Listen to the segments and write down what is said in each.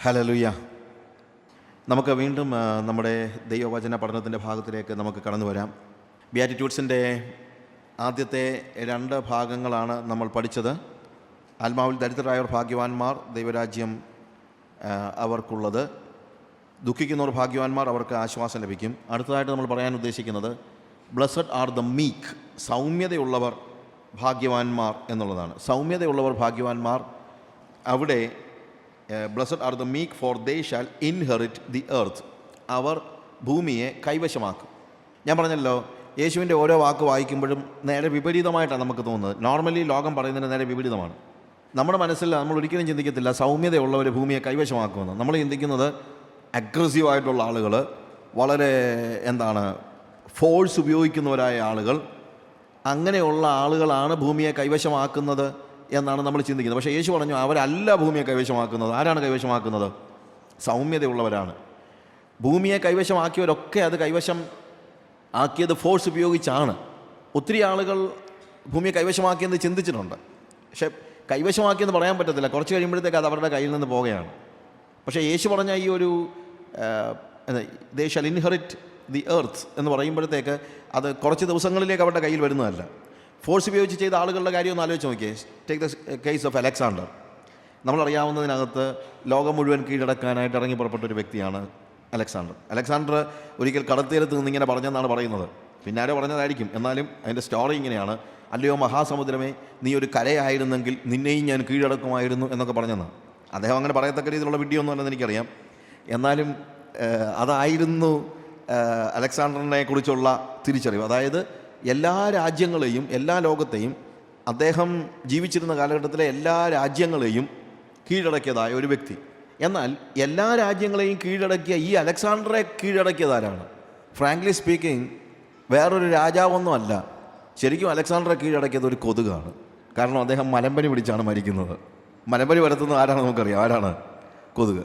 Hallelujah. നമുക്ക് വീണ്ടും നമ്മുടെ ദൈവവചന പഠനത്തിൻ്റെ ഭാഗത്തിലേക്ക് നമുക്ക് കടന്നു വരാം. ബിയാറ്റിറ്റ്യൂഡ്സിൻ്റെ ആദ്യത്തെ 2 ഭാഗങ്ങളാണ് നമ്മൾ പഠിച്ചത്. ആത്മാവിൽ ദരിദ്രരായവർ ഭാഗ്യവാന്മാർ, ദൈവരാജ്യം അവർക്കുള്ളത്. ദുഃഖിക്കുന്നവർ ഭാഗ്യവാന്മാർ, അവർക്ക് ആശ്വാസം ലഭിക്കും. അടുത്തതായിട്ട് നമ്മൾ പറയാൻ ഉദ്ദേശിക്കുന്നത് ബ്ലസ്സഡ് ആർ ദ മീക്ക്, സൗമ്യതയുള്ളവർ ഭാഗ്യവാന്മാർ എന്നുള്ളതാണ്. സൗമ്യതയുള്ളവർ ഭാഗ്യവാന്മാർ. അവിടെ blessed are the meek for they shall inherit the earth, അവർ ഭൂമിയെ കൈവശമാക്കും. ഞാൻ പറഞ്ഞല്ലോ, യേശുവിൻ്റെ ഓരോ വാക്ക് വായിക്കുമ്പോഴും നേരെ വിപരീതമായിട്ടാണ് നമുക്ക് തോന്നുന്നത്. നോർമലി ലോകം പറയുന്നതിന് നേരെ വിപരീതമാണ്. നമ്മുടെ മനസ്സിൽ നമ്മൾ ഒരിക്കലും ചിന്തിക്കത്തില്ല സൗമ്യതയുള്ളവർ ഭൂമിയെ കൈവശമാക്കുമെന്ന്. നമ്മൾ ചിന്തിക്കുന്നത് അഗ്രസീവായിട്ടുള്ള ആളുകൾ, വളരെ ഫോഴ്സ് ഉപയോഗിക്കുന്നവരായ ആളുകൾ, അങ്ങനെയുള്ള ആളുകളാണ് ഭൂമിയെ കൈവശമാക്കുന്നത് എന്നാണ് നമ്മൾ ചിന്തിക്കുന്നത്. പക്ഷേ യേശു പറഞ്ഞു അവരല്ല ഭൂമിയെ കൈവശമാക്കുന്നത്. ആരാണ് കൈവശമാക്കുന്നത്? സൗമ്യതയുള്ളവരാണ്. ഭൂമിയെ കൈവശമാക്കിയവരൊക്കെ അത് കൈവശം ആക്കിയത് ഫോഴ്സ് ഉപയോഗിച്ചാണ്. ഒത്തിരി ആളുകൾ ഭൂമിയെ കൈവശമാക്കിയെന്ന് ചിന്തിച്ചിട്ടുണ്ട്. പക്ഷേ കൈവശമാക്കിയെന്ന് പറയാൻ പറ്റത്തില്ല. കുറച്ച് കഴിയുമ്പോഴത്തേക്ക് അത് അവരുടെ കയ്യിൽ നിന്ന് പോവുകയാണ്. പക്ഷേ യേശു പറഞ്ഞ ഈ ഒരു ദേ ഷാൽ ഇൻഹെറിറ്റ് ദി എർത്ത് എന്ന് പറയുമ്പോഴത്തേക്ക് അത് കുറച്ച് ദിവസങ്ങളിലേക്ക് അവരുടെ കയ്യിൽ വരുന്നതല്ല. ഫോഴ്സ് ഉപയോഗിച്ച് ചെയ്ത ആളുകളുടെ കാര്യം ഒന്ന് ആലോചിച്ച് നോക്കിയേ. Take the case of Alexander. നമ്മളറിയാവുന്നതിനകത്ത് ലോകം മുഴുവൻ കീഴടക്കാനായിട്ട് ഇറങ്ങി പുറപ്പെട്ട ഒരു വ്യക്തിയാണ് അലക്സാണ്ടർ. അലക്സാണ്ടർ ഒരിക്കൽ കടൽത്തീരത്ത് നിന്ന് ഇങ്ങനെ പറഞ്ഞെന്നാണ് പറയുന്നത്. പിന്നെ ആരോ പറഞ്ഞതായിരിക്കും. എന്നാലും അതിൻ്റെ സ്റ്റോറി ഇങ്ങനെയാണ്: അല്ലയോ മഹാസമുദ്രമേ, നീ ഒരു കരയായിരുന്നെങ്കിൽ നിന്നെയും ഞാൻ കീഴടക്കുമായിരുന്നു എന്നൊക്കെ പറഞ്ഞെന്നാണ്. അദ്ദേഹം അങ്ങനെ പറയത്തക്ക രീതിയിലുള്ള വീഡിയോ ഒന്നും അല്ലെന്ന് എനിക്കറിയാം. എന്നാലും അതായിരുന്നു അലക്സാണ്ടറിനെ കുറിച്ചുള്ള തിരിച്ചറിവ്. അതായത് എല്ലാ രാജ്യങ്ങളെയും, എല്ലാ ലോകത്തെയും, അദ്ദേഹം ജീവിച്ചിരുന്ന കാലഘട്ടത്തിലെ എല്ലാ രാജ്യങ്ങളെയും കീഴടക്കിയതായ ഒരു വ്യക്തി. എന്നാൽ എല്ലാ രാജ്യങ്ങളെയും കീഴടക്കിയ ഈ അലക്സാണ്ടറെ കീഴടക്കിയതാരാണ്? ഫ്രാങ്ക്ലി സ്പീക്കിംഗ് വേറൊരു രാജാവൊന്നും അല്ല. ശരിക്കും അലക്സാണ്ടറെ കീഴടക്കിയത് ഒരു കൊതുകാണ്. കാരണം അദ്ദേഹം മലമ്പനി പിടിച്ചാണ് മരിക്കുന്നത്. മലമ്പനി പരത്തുന്നത് ആരാണ് നമുക്കറിയാം. ആരാണ്? കൊതുക്.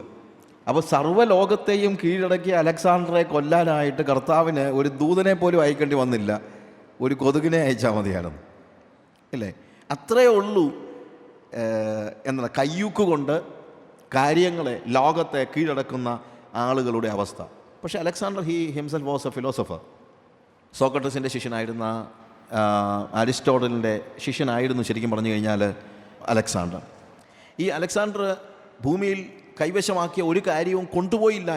അപ്പോൾ സർവ്വലോകത്തെയും കീഴടക്കിയ അലക്സാണ്ടറെ കൊല്ലാനായിട്ട് കർത്താവിന് ഒരു ദൂതനെ പോലും അയക്കേണ്ടി വന്നില്ല. ഒരു കൊതുകിനെ അയച്ചാൽ മതിയായിരുന്നു, ഇല്ലേ? അത്രയേ ഉള്ളൂ. കയ്യൂക്ക് കൊണ്ട് കാര്യങ്ങളെ, ലോകത്തെ കീഴടക്കുന്ന ആളുകളുടെ അവസ്ഥ. പക്ഷേ Alexander himself was a philosopher. സോക്രട്ടീസിൻ്റെ ശിഷ്യനായിരുന്ന, അരിസ്റ്റോട്ടലിൻ്റെ ശിഷ്യനായിരുന്നു ശരിക്കും പറഞ്ഞു കഴിഞ്ഞാൽ അലക്സാണ്ടർ. ഈ അലക്സാണ്ടർ ഭൂമിയിൽ കൈവശമാക്കിയ ഒരു കാര്യവും കൊണ്ടുപോയില്ല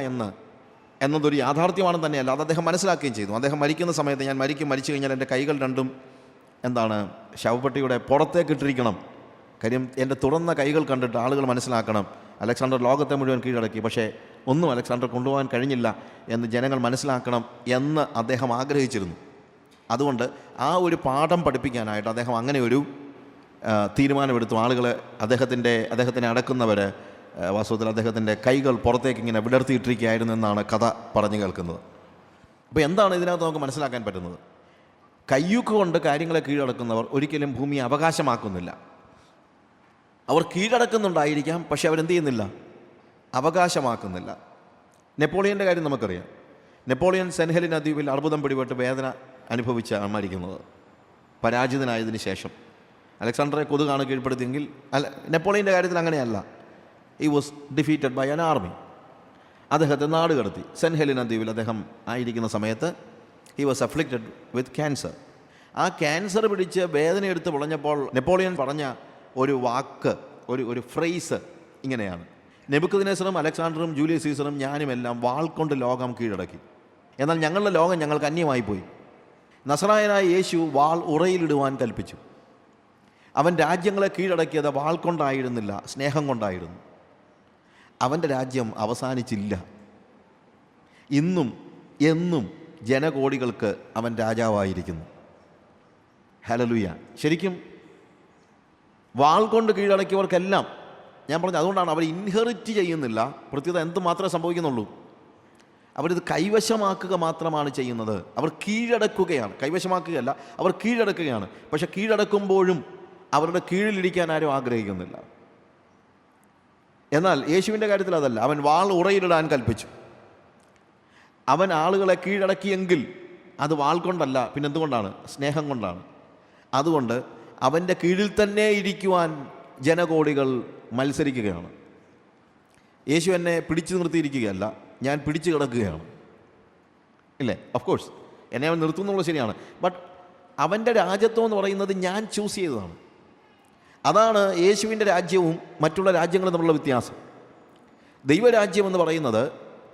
എന്നതൊരു യാഥാർത്ഥ്യമാണ് തന്നെയല്ല, അത് അദ്ദേഹം മനസ്സിലാക്കുകയും ചെയ്തു. അദ്ദേഹം മരിക്കുന്ന സമയത്ത്, ഞാൻ മരിച്ചു കഴിഞ്ഞാൽ എൻ്റെ കൈകൾ രണ്ടും ശവപ്പെട്ടിയുടെ പുറത്തേക്ക് ഇട്ടിരിക്കണം. കാര്യം എൻ്റെ തുറന്ന കൈകൾ കണ്ടിട്ട് ആളുകൾ മനസ്സിലാക്കണം അലക്സാണ്ടർ ലോകത്തെ മുഴുവൻ കീഴടക്കി, പക്ഷേ ഒന്നും അലക്സാണ്ടർ കൊണ്ടുപോകാൻ കഴിഞ്ഞില്ല എന്ന് ജനങ്ങൾ മനസ്സിലാക്കണം എന്ന് അദ്ദേഹം ആഗ്രഹിച്ചിരുന്നു. അതുകൊണ്ട് ആ ഒരു പാഠം പഠിപ്പിക്കാനായിട്ട് അദ്ദേഹം അങ്ങനെ ഒരു തീരുമാനമെടുത്തു. ആളുകളെ, അദ്ദേഹത്തിനെ അടക്കുന്നവർ വാസ്തവത്തിൽ അദ്ദേഹത്തിൻ്റെ കൈകൾ പുറത്തേക്ക് ഇങ്ങനെ വിടർത്തിയിട്ടിരിക്കുകയായിരുന്നു എന്നാണ് കഥ പറഞ്ഞു കേൾക്കുന്നത്. അപ്പോൾ എന്താണ് ഇതിനകത്ത് നമുക്ക് മനസ്സിലാക്കാൻ പറ്റുന്നത്? കയ്യൂക്ക് കൊണ്ട് കാര്യങ്ങളെ കീഴടക്കുന്നവർ ഒരിക്കലും ഭൂമിയെ അവകാശമാക്കുന്നില്ല. അവർ കീഴടക്കുന്നുണ്ടായിരിക്കാം, പക്ഷെ അവരെന്ത് ചെയ്യുന്നില്ല? അവകാശമാക്കുന്നില്ല. നെപ്പോളിയൻ്റെ കാര്യം നമുക്കറിയാം. നെപ്പോളിയൻ സെൻറ്റ് ഹെലിന ദ്വീപിൽ അർബുദം പിടിപെട്ട് വേദന അനുഭവിച്ചാണ് മരിക്കുന്നത്, പരാജിതനായതിനു ശേഷം. അലക്സാണ്ടറെ കൊതുകാണ് കീഴ്പ്പെടുത്തിയെങ്കിൽ നെപ്പോളിയൻ്റെ കാര്യത്തിൽ അങ്ങനെയല്ല. He was defeated by an army. അദ്ദേഹത്തെ നാട് കടത്തി. സെൻറ്റ് ഹെലിന ദ്വീപിൽ അദ്ദേഹം ആയിരിക്കുന്ന സമയത്ത് he was afflicted with cancer. ആ ക്യാൻസർ പിടിച്ച് വേദന എടുത്ത് പൊളഞ്ഞപ്പോൾ നെപ്പോളിയൻ പറഞ്ഞ ഒരു വാക്ക്, ഒരു ഫ്രേസ് ഇങ്ങനെയാണ്: നെബൂഖദ്നേസറും അലക്സാണ്ടറും ജൂലിയസ് സീസറും ഞാനുമെല്ലാം വാൾ കൊണ്ട് ലോകം കീഴടക്കി, എന്നാൽ ഞങ്ങളുടെ ലോകം ഞങ്ങൾക്ക് അന്യമായി പോയി. നസറായനായ യേശു വാൾ ഉറയിലിടുവാൻ കൽപ്പിച്ചു. അവൻ രാജ്യങ്ങളെ കീഴടക്കിയത് വാൾ കൊണ്ടായിരുന്നില്ല, സ്നേഹം കൊണ്ടായിരുന്നു. അവൻ്റെ രാജ്യം അവസാനിച്ചില്ല. ഇന്നും എന്നും ജനകോടികൾക്ക് അവൻ രാജാവായിരിക്കുന്നു. ഹല്ലേലൂയ. ശരിക്കും വാൾ കൊണ്ട് കീഴടക്കിയവർക്കെല്ലാം, ഞാൻ പറഞ്ഞു, അതുകൊണ്ടാണ് അവർ ഇൻഹെറിറ്റ് ചെയ്യുന്നില്ല. പ്രത്യേകത എന്ത് മാത്രമേ സംഭവിക്കുന്നുള്ളൂ? അവരിത് കൈവശമാക്കുക മാത്രമാണ് ചെയ്യുന്നത്. അവർ കീഴടക്കുകയാണ്, കൈവശമാക്കുകയല്ല, അവർ കീഴടക്കുകയാണ്. പക്ഷെ കീഴടക്കുമ്പോഴും അവരുടെ കീഴിലിരിക്കാൻ ആരും ആഗ്രഹിക്കുന്നില്ല. എന്നാൽ യേശുവിൻ്റെ കാര്യത്തിൽ അതല്ല. അവൻ വാൾ ഉറയിലിടാൻ കൽപ്പിച്ചു. അവൻ ആളുകളെ കീഴടക്കിയെങ്കിൽ അത് വാൾ കൊണ്ടല്ല, പിന്നെന്തുകൊണ്ടാണ്? സ്നേഹം കൊണ്ടാണ്. അതുകൊണ്ട് അവൻ്റെ കീഴിൽ തന്നെ ഇരിക്കുവാൻ ജനകോടികൾ മത്സരിക്കുകയാണ്. യേശു എന്നെ പിടിച്ചു നിർത്തിയിരിക്കുകയല്ല, ഞാൻ പിടിച്ചു കിടക്കുകയാണ്. ഇല്ലേ? ഓഫ് കോഴ്സ് എന്നെ അവൻ നിർത്തുന്നുള്ളത് ശരിയാണ്. ബട്ട് അവൻ്റെ രാജ്യത്വം എന്ന് പറയുന്നത് ഞാൻ ചൂസ് ചെയ്തതാണ്. അതാണ് യേശുവിൻ്റെ രാജ്യവും മറ്റുള്ള രാജ്യങ്ങളും തമ്മിലുള്ള വ്യത്യാസം. ദൈവരാജ്യം എന്ന് പറയുന്നത്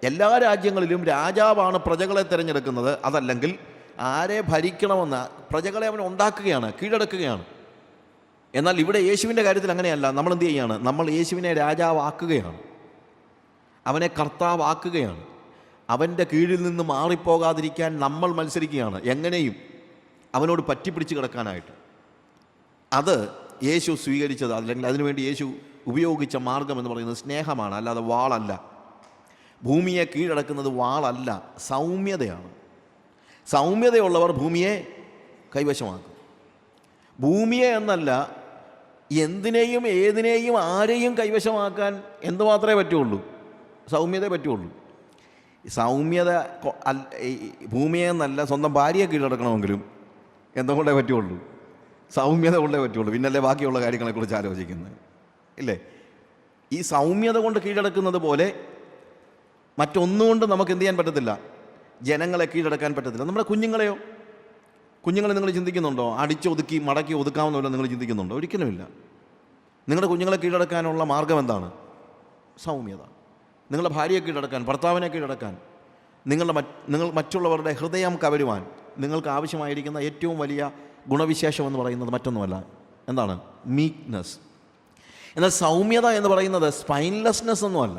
എല്ലാ രാജ്യങ്ങളിലും രാജാവാണ് പ്രജകളെ തിരഞ്ഞെടുക്കുന്നത്. അതല്ലെങ്കിൽ ആരെ ഭരിക്കണമെന്ന് പ്രജകളെ അവൻ ഉണ്ടാക്കുകയാണ്, കീഴടക്കുകയാണ്. എന്നാൽ ഇവിടെ യേശുവിൻ്റെ കാര്യത്തിൽ അങ്ങനെയല്ല. നമ്മൾ എന്ത് ചെയ്യുകയാണ്? നമ്മൾ യേശുവിനെ രാജാവാക്കുകയാണ്, അവനെ കർത്താവാക്കുകയാണ്. അവൻ്റെ കീഴിൽ നിന്ന് മാറിപ്പോകാതിരിക്കാൻ നമ്മൾ മത്സരിക്കുകയാണ്, എങ്ങനെയും അവനോട് പറ്റിപ്പിടിച്ച് കിടക്കാനായിട്ട്. അത് യേശു സ്വീകരിച്ചത്, അല്ലെങ്കിൽ അതിനുവേണ്ടി യേശു ഉപയോഗിച്ച മാർഗം എന്ന് പറയുന്നത് സ്നേഹമാണ്, അല്ലാതെ വാളല്ല. ഭൂമിയെ കീഴടക്കുന്നത് വാളല്ല, സൗമ്യതയാണ്. സൗമ്യതയുള്ളവർ ഭൂമിയെ കൈവശമാക്കും. ഭൂമിയെ എന്നല്ല, എന്തിനേയും ഏതിനേയും ആരെയും കൈവശമാക്കാൻ എന്തുമാത്രമേ പറ്റുള്ളൂ? സൗമ്യതയെ പറ്റുള്ളൂ. സൗമ്യത ഭൂമിയെ എന്നല്ല, സ്വന്തം ഭാര്യയെ കീഴടക്കണമെങ്കിലും എന്തുകൊണ്ടേ പറ്റുള്ളൂ? സൗമ്യത കൊണ്ടേ പറ്റുള്ളൂ. പിന്നല്ലേ ബാക്കിയുള്ള കാര്യങ്ങളെക്കുറിച്ച് ആലോചിക്കുന്നത്, ഇല്ലേ? ഈ സൗമ്യത കൊണ്ട് കീഴടക്കുന്നത് പോലെ മറ്റൊന്നുകൊണ്ട് നമുക്ക് എന്ത് ചെയ്യാൻ പറ്റത്തില്ല? ജനങ്ങളെ കീഴടക്കാൻ പറ്റത്തില്ല. നമ്മുടെ കുഞ്ഞുങ്ങളെയോ? കുഞ്ഞുങ്ങളെ നിങ്ങൾ ചിന്തിക്കുന്നുണ്ടോ? അടിച്ചൊതുക്കി മടക്കി ഒതുക്കാമെന്നല്ലോ നിങ്ങൾ ചിന്തിക്കുന്നുണ്ടോ? ഒരിക്കലുമില്ല. നിങ്ങളുടെ കുഞ്ഞുങ്ങളെ കീഴടക്കാനുള്ള മാർഗം എന്താണ്? സൗമ്യത. നിങ്ങളുടെ ഭാര്യയെ കീഴടക്കാൻ, ഭർത്താവിനെ കീഴടക്കാൻ, നിങ്ങൾ മറ്റുള്ളവരുടെ ഹൃദയം കവരുവാൻ നിങ്ങൾക്ക് ആവശ്യമായിരിക്കുന്ന ഏറ്റവും വലിയ ഗുണവിശേഷം എന്ന് പറയുന്നത് മറ്റൊന്നുമല്ല. എന്താണ്? മീക്ക്നെസ്. എന്നാൽ സൗമ്യത എന്ന് പറയുന്നത് സ്പൈൻലെസ്നെസ് ഒന്നുമല്ല,